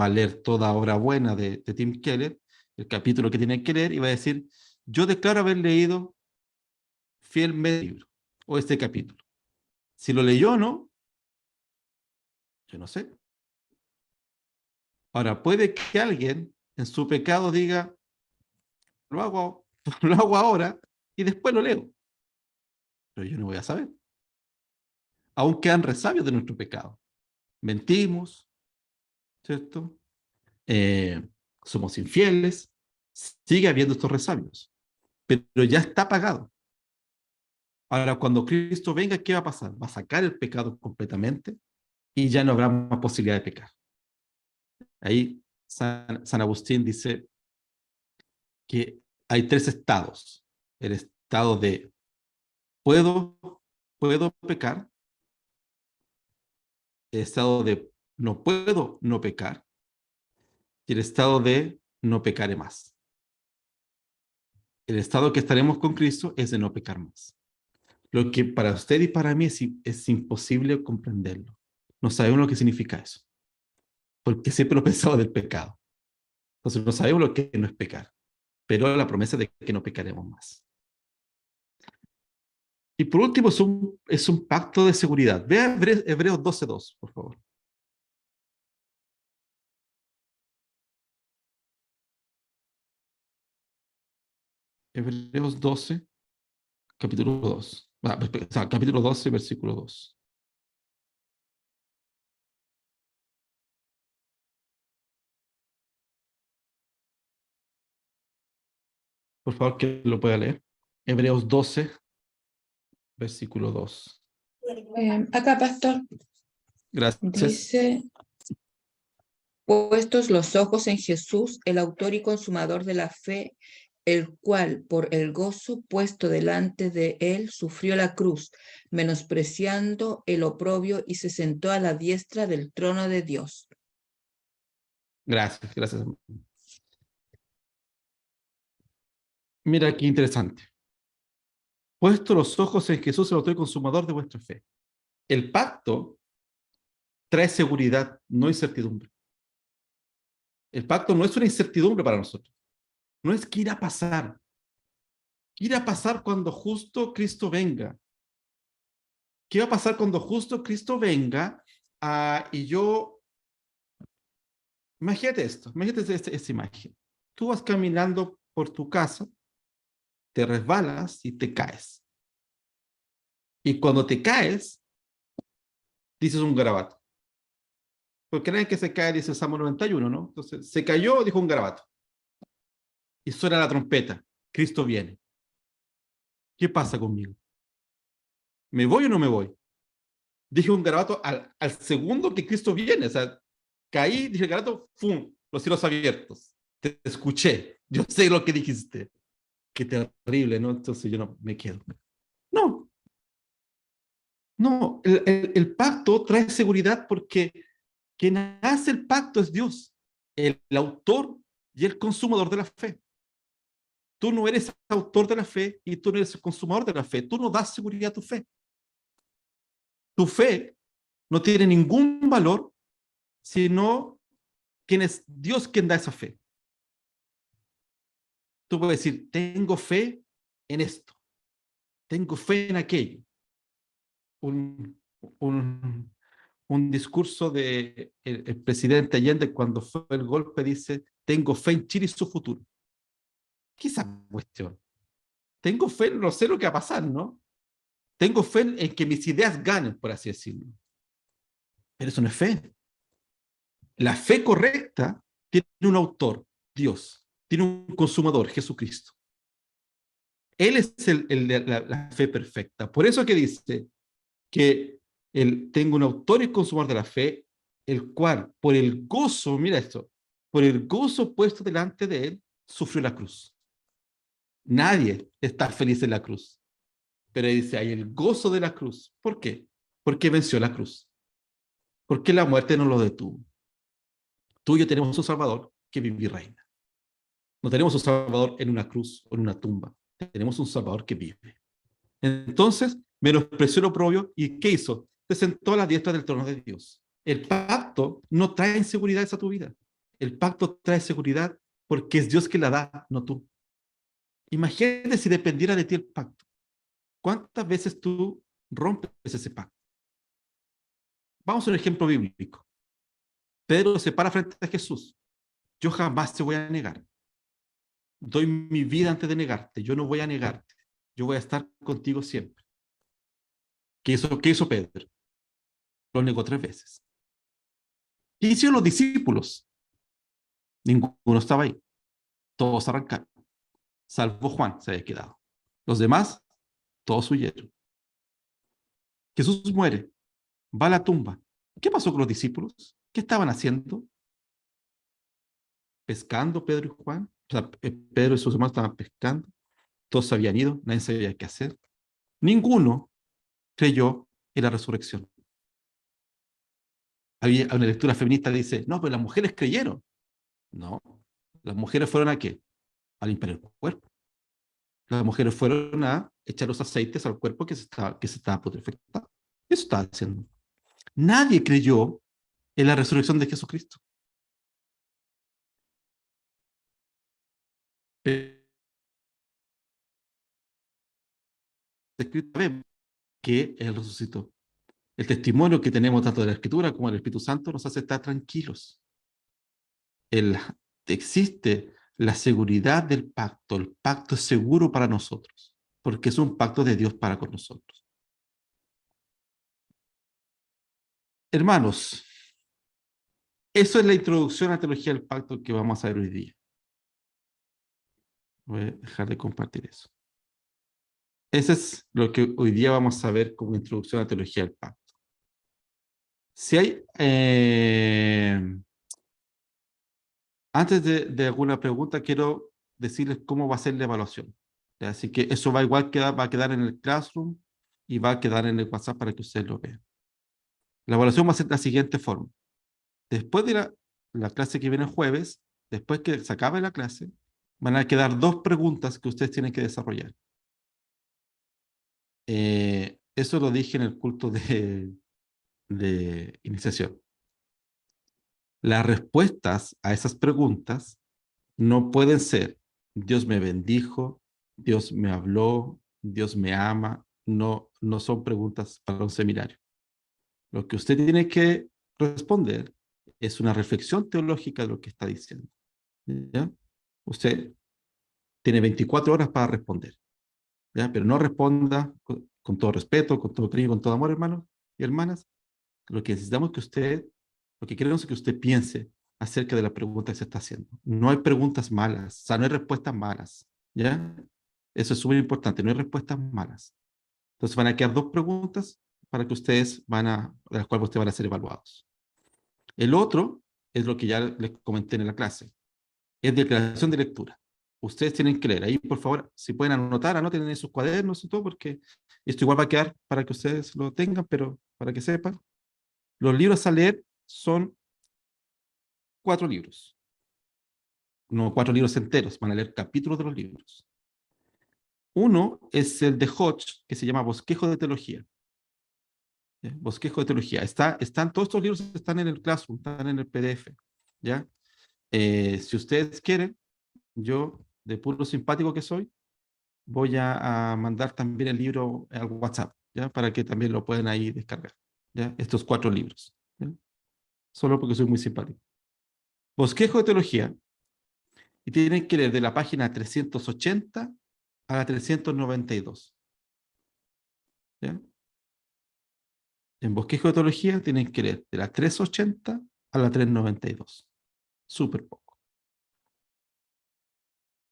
Speaker 1: a leer toda obra buena de Tim Keller, el capítulo que tiene que leer, y va a decir, yo declaro haber leído fielmente el libro, o este capítulo. Si lo leyó o no, yo no sé. Ahora, puede que alguien en su pecado diga, lo hago ahora y después lo leo. Pero yo no voy a saber. Aún quedan resabios de nuestro pecado. Mentimos, ¿cierto? Somos infieles. Sigue habiendo estos resabios. Pero ya está pagado. Ahora, cuando Cristo venga, ¿qué va a pasar? Va a sacar el pecado completamente y ya no habrá más posibilidad de pecar. Ahí San Agustín dice que hay tres estados. El estado de puedo pecar, el estado de no puedo no pecar y el estado de no pecaré más. El estado que estaremos con Cristo es de no pecar más. Lo que para usted y para mí es imposible comprenderlo. No sabemos lo que significa eso, porque siempre lo pensamos del pecado. Entonces no sabemos lo que no es pecar, pero la promesa de que no pecaremos más. Y por último, es un pacto de seguridad. Vea Hebreos 12:2, por favor. Hebreos 12, capítulo 2. Capítulo 12, versículo 2. Por favor, que lo pueda leer. Hebreos 12, versículo 2.
Speaker 5: Acá, pastor,
Speaker 1: Gracias.
Speaker 5: dice, puestos los ojos en Jesús, el autor y consumador de la fe, el cual por el gozo puesto delante de él sufrió la cruz, menospreciando el oprobio y se sentó a la diestra del trono de Dios.
Speaker 1: Gracias, gracias. Mira qué interesante. Puesto los ojos en Jesús, el autor y consumador de vuestra fe. El pacto trae seguridad, no incertidumbre. El pacto no es una incertidumbre para nosotros. No es que irá a pasar. Irá a pasar cuando justo Cristo venga. ¿Qué va a pasar cuando justo Cristo venga? Y yo... Imagínate esto, imagínate esta imagen. Tú vas caminando por tu casa, te resbalas y te caes. Y cuando te caes, dices un garabato. Porque nadie que se cae dice Salmo 91, ¿no? Entonces, se cayó, dijo un garabato. y suena la trompeta. Cristo viene. ¿Qué pasa conmigo? ¿Me voy o no me voy? Dije un garabato al segundo que Cristo viene. O sea, caí, dije el garabato, ¡fum! Los cielos abiertos. Te escuché. Yo sé lo que dijiste. Qué terrible, ¿no? Entonces yo no me quedo. No. No. El pacto trae seguridad porque quien hace el pacto es Dios, el autor y el consumador de la fe. Tú no eres autor de la fe y tú no eres el consumador de la fe. Tú no das seguridad a tu fe. Tu fe no tiene ningún valor sino quien es Dios quien da esa fe. Tú puedes decir, tengo fe en esto, tengo fe en aquello. Un discurso de el presidente Allende cuando fue el golpe dice, tengo fe en Chile y su futuro. ¿Qué es esa cuestión? Tengo fe, no sé lo que va a pasar, ¿no? Tengo fe en que mis ideas ganen, por así decirlo. Pero eso no es fe. La fe correcta tiene un autor, Dios. Tiene un consumador, Jesucristo. Él es la fe perfecta. Por eso que dice que tengo un autor y consumador de la fe, el cual, por el gozo, mira esto, por el gozo puesto delante de él, sufrió la cruz. Nadie está feliz en la cruz. Pero dice, hay el gozo de la cruz. ¿Por qué? Porque venció la cruz. Porque la muerte no lo detuvo. Tú y yo tenemos un Salvador que vive y reina. No tenemos un Salvador en una cruz o en una tumba. Tenemos un Salvador que vive. Entonces, menospreció lo propio y ¿qué hizo? Se sentó a la diestra del trono de Dios. El pacto no trae inseguridades a tu vida. El pacto trae seguridad porque es Dios que la da, no tú. Imagínate si dependiera de ti el pacto. ¿Cuántas veces tú rompes ese pacto? Vamos a un ejemplo bíblico. Pedro se para frente a Jesús. Yo jamás te voy a negar. Doy mi vida antes de negarte. Yo no voy a negarte. Yo voy a estar contigo siempre. ¿Qué hizo Pedro? Lo negó 3 veces. ¿Qué hicieron los discípulos? Ninguno estaba ahí. Todos arrancaron. Salvo Juan, se había quedado. Los demás, todos huyeron. Jesús muere. Va a la tumba. ¿Qué pasó con los discípulos? ¿Qué estaban haciendo? Pescando Pedro y Juan. O sea, Pedro y sus hermanos estaban pescando. Todos se habían ido. Nadie sabía qué hacer. Ninguno creyó en la resurrección. Había una lectura feminista que dice, no, pero las mujeres creyeron. No. Las mujeres fueron ¿a qué? A limpiar el cuerpo. Las mujeres fueron a echar los aceites al cuerpo que se estaba putrefactando. Eso estaba haciendo. Nadie creyó en la resurrección de Jesucristo. Escrito que Él resucitó. El testimonio que tenemos tanto de la Escritura como del Espíritu Santo nos hace estar tranquilos. Existe la seguridad del pacto. El pacto es seguro para nosotros, porque es un pacto de Dios para con nosotros. Hermanos, eso es la introducción a la teología del pacto que vamos a ver hoy día. Voy a dejar de compartir eso. Eso es lo que hoy día vamos a ver como introducción a la teología del pacto. Si hay... antes de alguna pregunta, quiero decirles cómo va a ser la evaluación. Así que eso va a quedar en el Classroom y va a quedar en el WhatsApp para que ustedes lo vean. La evaluación va a ser de la siguiente forma. Después de la clase que viene el jueves, después que se acabe la clase, van a quedar 2 preguntas que ustedes tienen que desarrollar. Eso lo dije en el culto de iniciación. Las respuestas a esas preguntas no pueden ser Dios me bendijo, Dios me habló, Dios me ama. No son preguntas para un seminario. Lo que usted tiene que responder es una reflexión teológica de lo que está diciendo. ¿Ya? Usted tiene 24 horas para responder. ¿Ya? Pero no responda con todo respeto, con todo cariño, con todo amor, hermanos y hermanas. Lo que necesitamos que usted, lo que queremos es que usted piense acerca de la pregunta que se está haciendo. No hay preguntas malas, o sea, no hay respuestas malas, ¿ya? Eso es súper importante, no hay respuestas malas. Entonces van a quedar dos preguntas para que ustedes de las cuales ustedes van a ser evaluados. El otro es lo que ya les comenté en la clase, es declaración de lectura. Ustedes tienen que leer. Ahí, por favor, si pueden anotar, anoten en sus cuadernos y todo, porque esto igual va a quedar para que ustedes lo tengan, pero para que sepan. Los libros a leer son 4 libros. No 4 libros enteros, van a leer capítulos de los libros. Uno es el de Hodge, que se llama Bosquejo de Teología. ¿Ya? Bosquejo de Teología. Todos estos libros están en el Classroom, están en el PDF. ¿Ya? Si ustedes quieren, yo, de puro simpático que soy, voy a mandar también el libro al WhatsApp, ¿ya? Para que también lo puedan ahí descargar, ¿ya? Estos 4 libros, ¿ya? Solo porque soy muy simpático. Bosquejo de Teología, y tienen que leer de la página 380 a la 392, ¿ya? En Bosquejo de Teología tienen que leer de la 380 a la 392. Súper poco.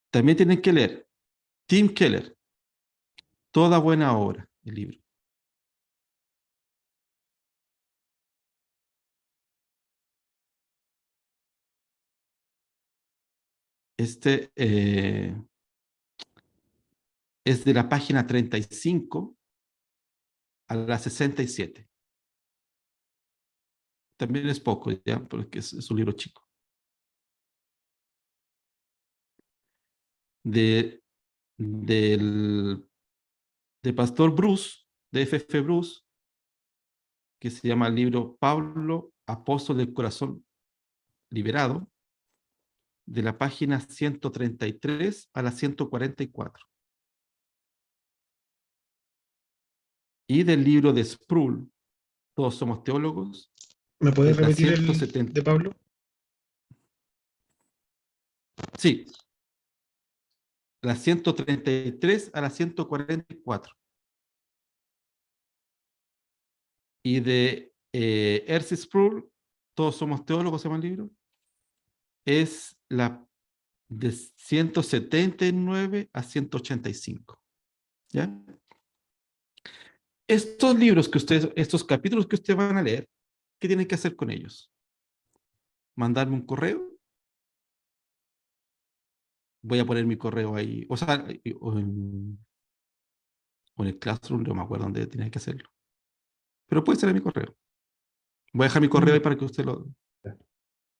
Speaker 1: También tienen que leer Tim Keller, Toda buena obra, el libro. Este es de la página 35 a la 67. También es poco, ¿ya? Porque es un libro chico. De, de Pastor Bruce, de F.F. Bruce, que se llama el libro Pablo, Apóstol del Corazón Liberado, de la página 133 a la 144. Y del libro de Sproul, Todos somos teólogos,
Speaker 3: ¿Me puedes
Speaker 1: es la
Speaker 3: repetir el
Speaker 1: 170.
Speaker 3: de Pablo?
Speaker 1: Sí, la 133 a la 144. Y de R.C. Sproul, Todos somos teólogos, se llama el libro, es la de 179 a 185. ¿Ya? Estos libros que ustedes, estos capítulos que ustedes van a leer, ¿qué tienen que hacer con ellos? Mandarme un correo. Voy a poner mi correo ahí, o sea, o en el Classroom, no me acuerdo dónde tenía que hacerlo. Pero puede ser en mi correo. Voy a dejar mi correo ahí para que usted lo...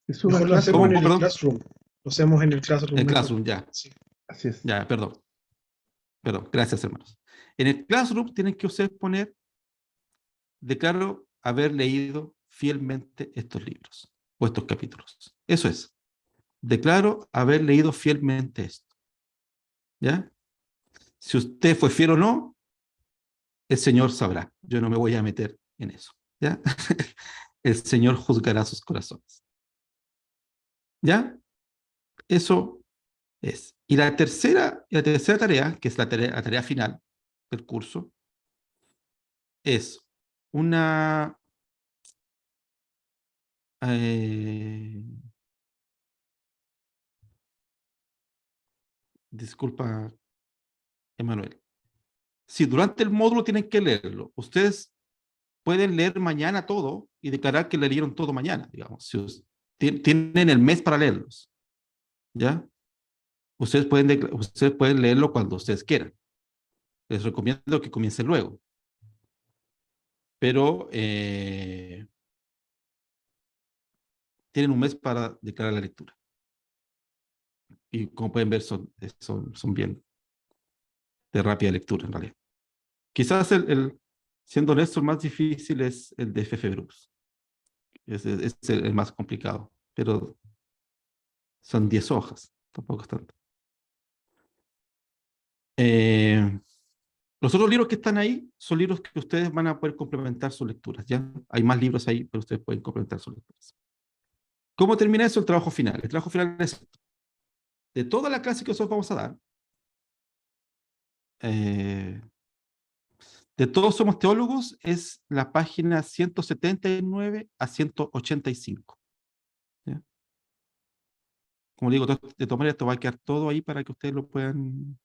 Speaker 6: Es una
Speaker 3: Mejor lo
Speaker 6: clase.
Speaker 3: hacemos
Speaker 1: ¿Cómo?
Speaker 3: en el
Speaker 1: Perdón.
Speaker 3: Classroom. Lo hacemos en el Classroom
Speaker 1: El
Speaker 3: mejor.
Speaker 1: Classroom, ya.
Speaker 3: Sí.
Speaker 6: Así es.
Speaker 1: Ya, perdón. Perdón, gracias, hermanos. En el Classroom tienen que ustedes poner, declaro haber leído fielmente estos libros o estos capítulos. Eso es. Declaro haber leído fielmente esto. ¿Ya? Si usted fue fiel o no, el Señor sabrá. Yo no me voy a meter en eso. ¿Ya? El Señor juzgará sus corazones. ¿Ya? Eso es. Y la tercera tarea, que es la tarea final del curso, es una... disculpa, Emanuel. Si durante el módulo tienen que leerlo, ustedes pueden leer mañana todo y declarar que leyeron todo mañana, digamos. Si tienen el mes para leerlos, ¿ya? Ustedes pueden leerlo cuando ustedes quieran. Les recomiendo que comiencen luego. Pero tienen un mes para declarar la lectura. Y como pueden ver, son bien de rápida lectura en realidad. Quizás siendo honesto, el más difícil es el de F.F. Bruce. Es el más complicado, pero son 10 hojas, tampoco es tanto. Los otros libros que están ahí son libros que ustedes van a poder complementar sus lecturas, ¿ya? Hay más libros ahí, pero ustedes pueden complementar sus lecturas. ¿Cómo termina eso? El trabajo final. El trabajo final es de toda la clase que nosotros vamos a dar, de Todos somos teólogos, es la página 179 a 185. ¿Ya? Como digo, de todas maneras, esto va a quedar todo ahí para que ustedes lo puedan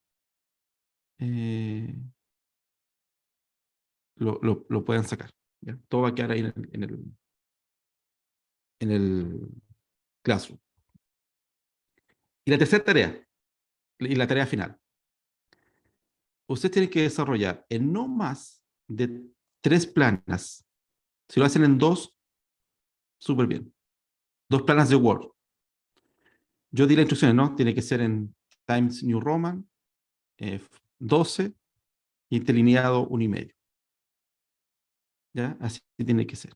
Speaker 1: lo puedan sacar. ¿Ya? Todo va a quedar ahí en el Classroom. Y la tercera tarea, y la tarea final. Ustedes tienen que desarrollar en no más de 3 planas. Si lo hacen en 2, súper bien. 2 planas de Word. Yo di las instrucciones, ¿no? Tiene que ser en Times New Roman, 12, interlineado 1,5. ¿Ya? Así tiene que ser.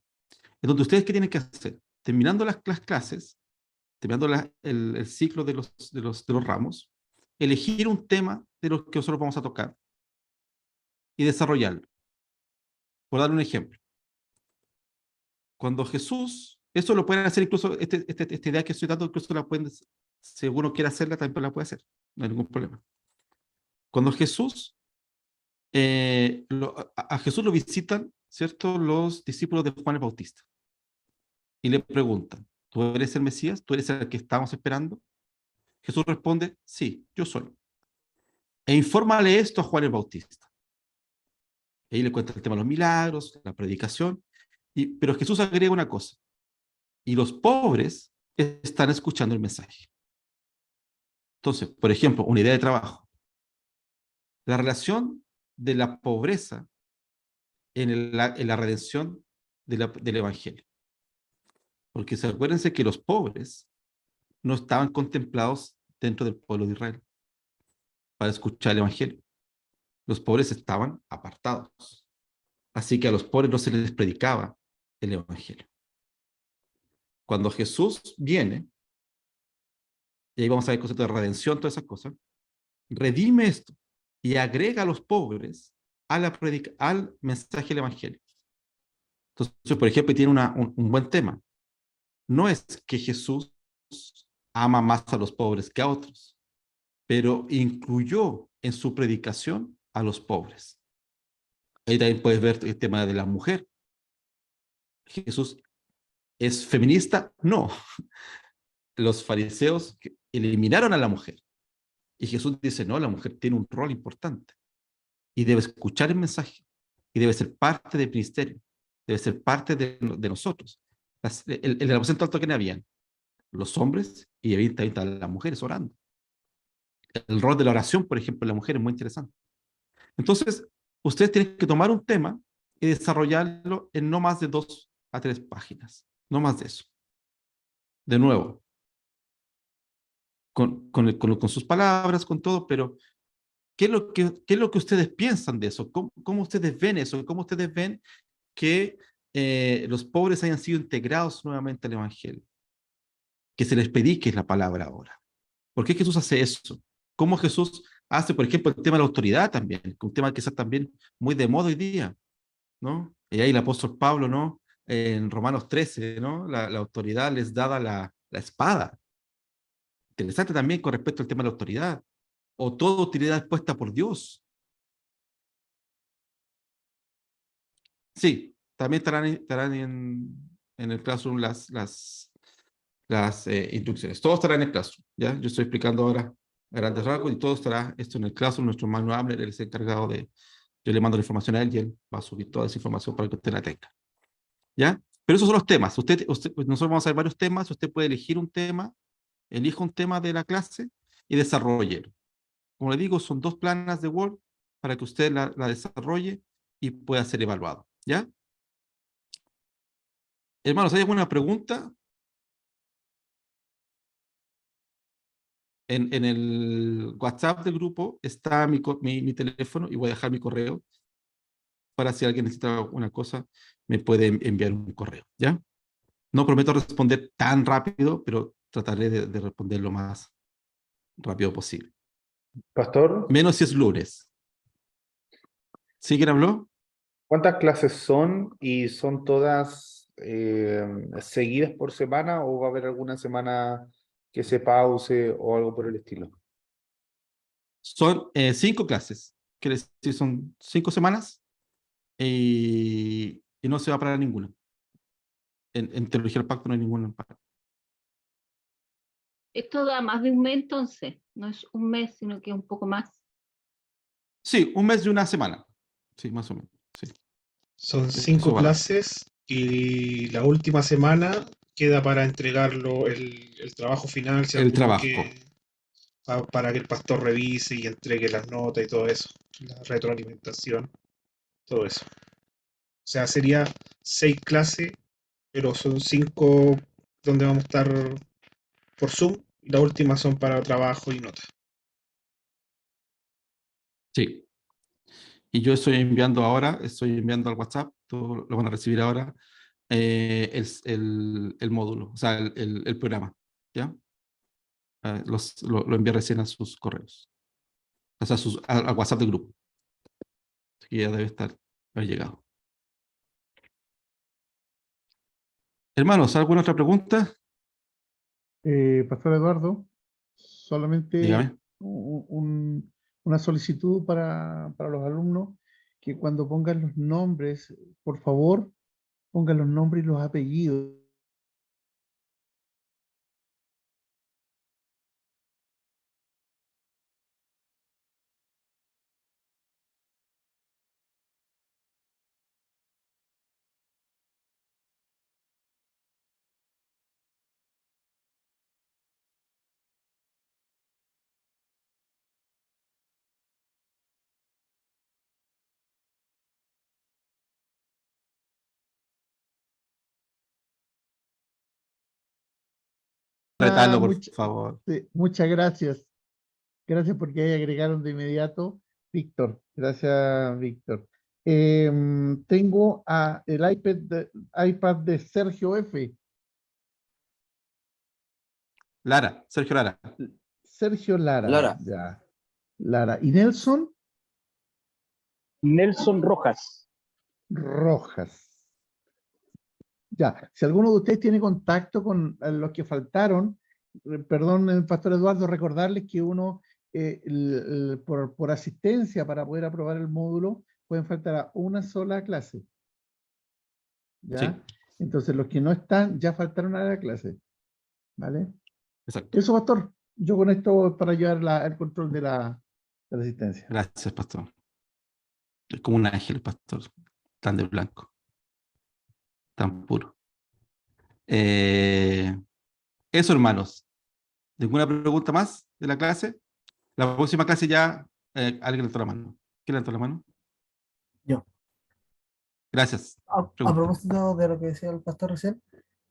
Speaker 1: Entonces, ¿ustedes qué tienen que hacer? Terminando las clases, terminando el ciclo de los ramos, elegir un tema de los que nosotros vamos a tocar y desarrollarlo. Por dar un ejemplo. Cuando Jesús, eso lo pueden hacer incluso, esta idea que estoy dando, incluso la pueden, si uno quiere hacerla, también la puede hacer. No hay ningún problema. Cuando Jesús, a Jesús lo visitan, ¿cierto?, los discípulos de Juan el Bautista. Y le preguntan, ¿tú eres el Mesías? ¿Tú eres el que estamos esperando? Jesús responde, sí, yo soy. E infórmale esto a Juan el Bautista. Y ahí le cuenta el tema de los milagros, la predicación, pero Jesús agrega una cosa. Y los pobres están escuchando el mensaje. Entonces, por ejemplo, una idea de trabajo. La relación de la pobreza en la redención del Evangelio. Porque acuérdense que los pobres no estaban contemplados dentro del pueblo de Israel para escuchar el Evangelio. Los pobres estaban apartados. Así que a los pobres no se les predicaba el Evangelio. Cuando Jesús viene, y ahí vamos a ver el concepto de redención, todas esas cosas, redime esto y agrega a los pobres al mensaje del Evangelio. Entonces, por ejemplo, tiene un buen tema. No es que Jesús ama más a los pobres que a otros, pero incluyó en su predicación a los pobres. Ahí también puedes ver el tema de la mujer. ¿Jesús es feminista? No. Los fariseos eliminaron a la mujer. Y Jesús dice, no, la mujer tiene un rol importante. Y debe escuchar el mensaje. Y debe ser parte del ministerio. Debe ser parte de nosotros. El aposento alto que habían los hombres y evidentemente las mujeres orando. El rol de la oración, por ejemplo, en la mujer es muy interesante. Entonces, ustedes tienen que tomar un tema y desarrollarlo en no más de 2 a 3 páginas. No más de eso. De nuevo, con sus palabras, con todo, pero ¿qué es lo que ustedes piensan de eso? ¿Cómo ustedes ven eso? ¿Cómo ustedes ven que los pobres hayan sido integrados nuevamente al Evangelio? Que se les predique la palabra ahora. ¿Por qué Jesús hace eso? ¿Cómo Jesús hace, por ejemplo, el tema de la autoridad también? Un tema que está también muy de moda hoy día, ¿no? Y ahí el apóstol Pablo, ¿no? En Romanos 13, ¿no? La autoridad les dada la espada. Interesante también con respecto al tema de la autoridad. O toda utilidad es puesta por Dios. Sí, también estarán en el Classroom las instrucciones. Todo estará en el Classroom, ¿ya? Yo estoy explicando ahora a grandes rasgos y todo estará esto en el Classroom. Nuestro Manuel Abner, él es el encargado de... Yo le mando la información a él y él va a subir toda esa información para que usted la tenga, ¿ya? Pero esos son los temas. Pues nosotros vamos a ver varios temas. Usted puede elegir un tema, elija un tema de la clase y desarrolle. Como le digo, son 2 planas de Word para que usted la desarrolle y pueda ser evaluado, ¿ya? Hermanos, ¿hay alguna pregunta? En el WhatsApp del grupo está mi teléfono y voy a dejar mi correo para si alguien necesita alguna cosa, me puede enviar un correo, ¿ya? No prometo responder tan rápido, pero trataré de responder lo más rápido posible.
Speaker 6: Pastor,
Speaker 1: Menos si es lunes. ¿Sí, quién habló?
Speaker 6: ¿cuántas clases son y son todas seguidas por semana o va a haber alguna semana que se pause o algo por el estilo?
Speaker 1: Son 5 clases. Quiere decir, son 5 semanas y no se va a parar ninguna. En Teología del Pacto no hay ninguna.
Speaker 7: Esto da más de un mes entonces, no es un mes, sino que un poco más.
Speaker 1: Sí, un mes y una semana. Sí, más o menos. Sí.
Speaker 3: Son
Speaker 1: Eso
Speaker 3: 5
Speaker 1: va a dar.
Speaker 3: clases y la última semana queda para entregarlo el trabajo final, si
Speaker 1: El
Speaker 3: alguno
Speaker 1: trabajo.
Speaker 3: que para que el pastor revise y entregue las notas y todo eso, la retroalimentación, todo eso. O sea, sería 6 clases, pero son 5 donde vamos a estar por Zoom y las últimas son para trabajo y notas.
Speaker 1: Sí. Y yo estoy enviando al WhatsApp, todos lo van a recibir ahora, el módulo, o sea, el programa, ¿ya? Lo envié recién a sus correos, o sea, al WhatsApp del grupo. Así que ya debe haber llegado. Hermanos, ¿alguna otra pregunta?
Speaker 8: Pastor Eduardo, solamente
Speaker 1: Dígame.
Speaker 8: una solicitud para los alumnos, que cuando pongan los nombres, por favor, pongan los nombres y los apellidos.
Speaker 1: Retarlo, por
Speaker 8: Much-
Speaker 1: favor.
Speaker 8: sí, muchas gracias. Gracias porque ahí agregaron de inmediato. Víctor, gracias, Víctor. Tengo el iPad de Sergio F.
Speaker 1: Sergio Lara.
Speaker 8: Sergio Lara.
Speaker 9: Lara.
Speaker 8: Ya. Lara. ¿Y Nelson?
Speaker 9: Nelson Rojas.
Speaker 8: Rojas. Ya, si alguno de ustedes tiene contacto con los que faltaron, perdón, Pastor Eduardo, recordarles que uno, por asistencia para poder aprobar el módulo, pueden faltar a una sola clase. ¿Ya?
Speaker 1: Sí.
Speaker 8: Entonces, los que no están, ya faltaron a la clase. ¿Vale?
Speaker 1: Exacto.
Speaker 8: Eso, Pastor. Yo con esto para llevar el control de la asistencia.
Speaker 1: Gracias, pastor. Es como un ángel, pastor. Tan de blanco. Tan puro. Eso, hermanos. ¿Ninguna pregunta más de la clase? La próxima clase ya, alguien levantó la mano. ¿Quién levantó la mano?
Speaker 2: Yo.
Speaker 1: Gracias.
Speaker 2: A
Speaker 1: Pregunta.
Speaker 2: propósito de lo que decía el pastor recién,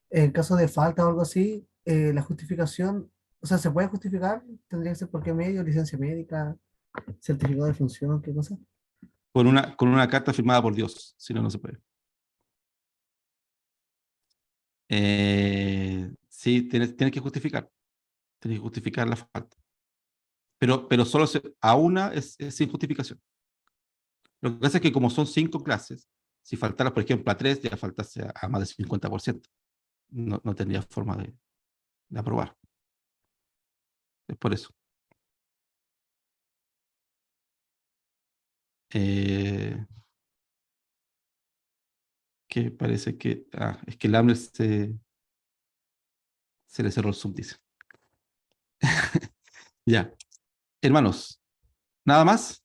Speaker 2: en caso de falta o algo así, la justificación, o sea, ¿se puede justificar? ¿Tendría que ser por qué medio? ¿Licencia médica? ¿Certificado de función? ¿Qué cosa?
Speaker 1: Con una carta firmada por Dios. Si no, no se puede. Sí, tienes que justificar. Tienes que justificar la falta. Pero solo a una es sin justificación. Lo que pasa es que como son 5 clases, si faltaras, por ejemplo, a 3, ya faltase a más del 50%. No tendría forma de aprobar. Es por eso. Que parece que... es que el hambre se le cerró el Zoom, dice. Ya. Hermanos, ¿nada más?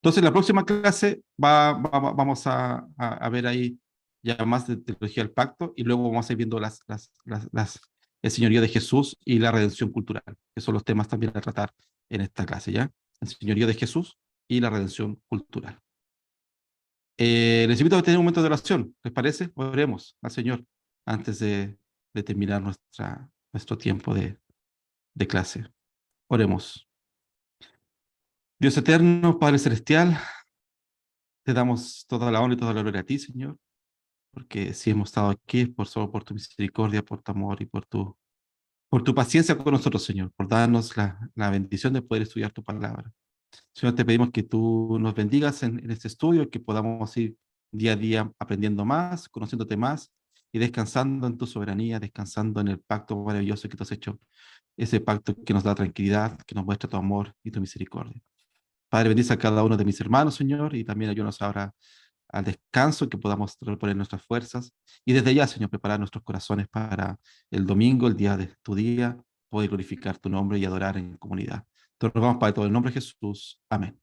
Speaker 1: Entonces, la próxima clase vamos a ver ahí ya más de teología del pacto y luego vamos a ir viendo el señorío de Jesús y la redención cultural, que son los temas también a tratar en esta clase, ¿ya? El señorío de Jesús y la redención cultural. Les invito a tener un momento de oración, ¿les parece? Oremos al Señor antes de terminar nuestro tiempo de clase. Oremos. Dios eterno, Padre celestial, te damos toda la honra y toda la gloria a ti, Señor, porque si hemos estado aquí es solo por tu misericordia, por tu amor y por tu paciencia con nosotros, Señor, por darnos la bendición de poder estudiar tu palabra. Señor, te pedimos que tú nos bendigas en este estudio, que podamos ir día a día aprendiendo más, conociéndote más y descansando en tu soberanía, descansando en el pacto maravilloso que tú has hecho, ese pacto que nos da tranquilidad, que nos muestra tu amor y tu misericordia. Padre, bendice a cada uno de mis hermanos, Señor, y también ayúdanos ahora al descanso, que podamos reponer nuestras fuerzas y desde ya, Señor, preparar nuestros corazones para el domingo, el día de tu día, poder glorificar tu nombre y adorar en comunidad. Te rogamos, Padre, todo en el nombre de Jesús. Amén.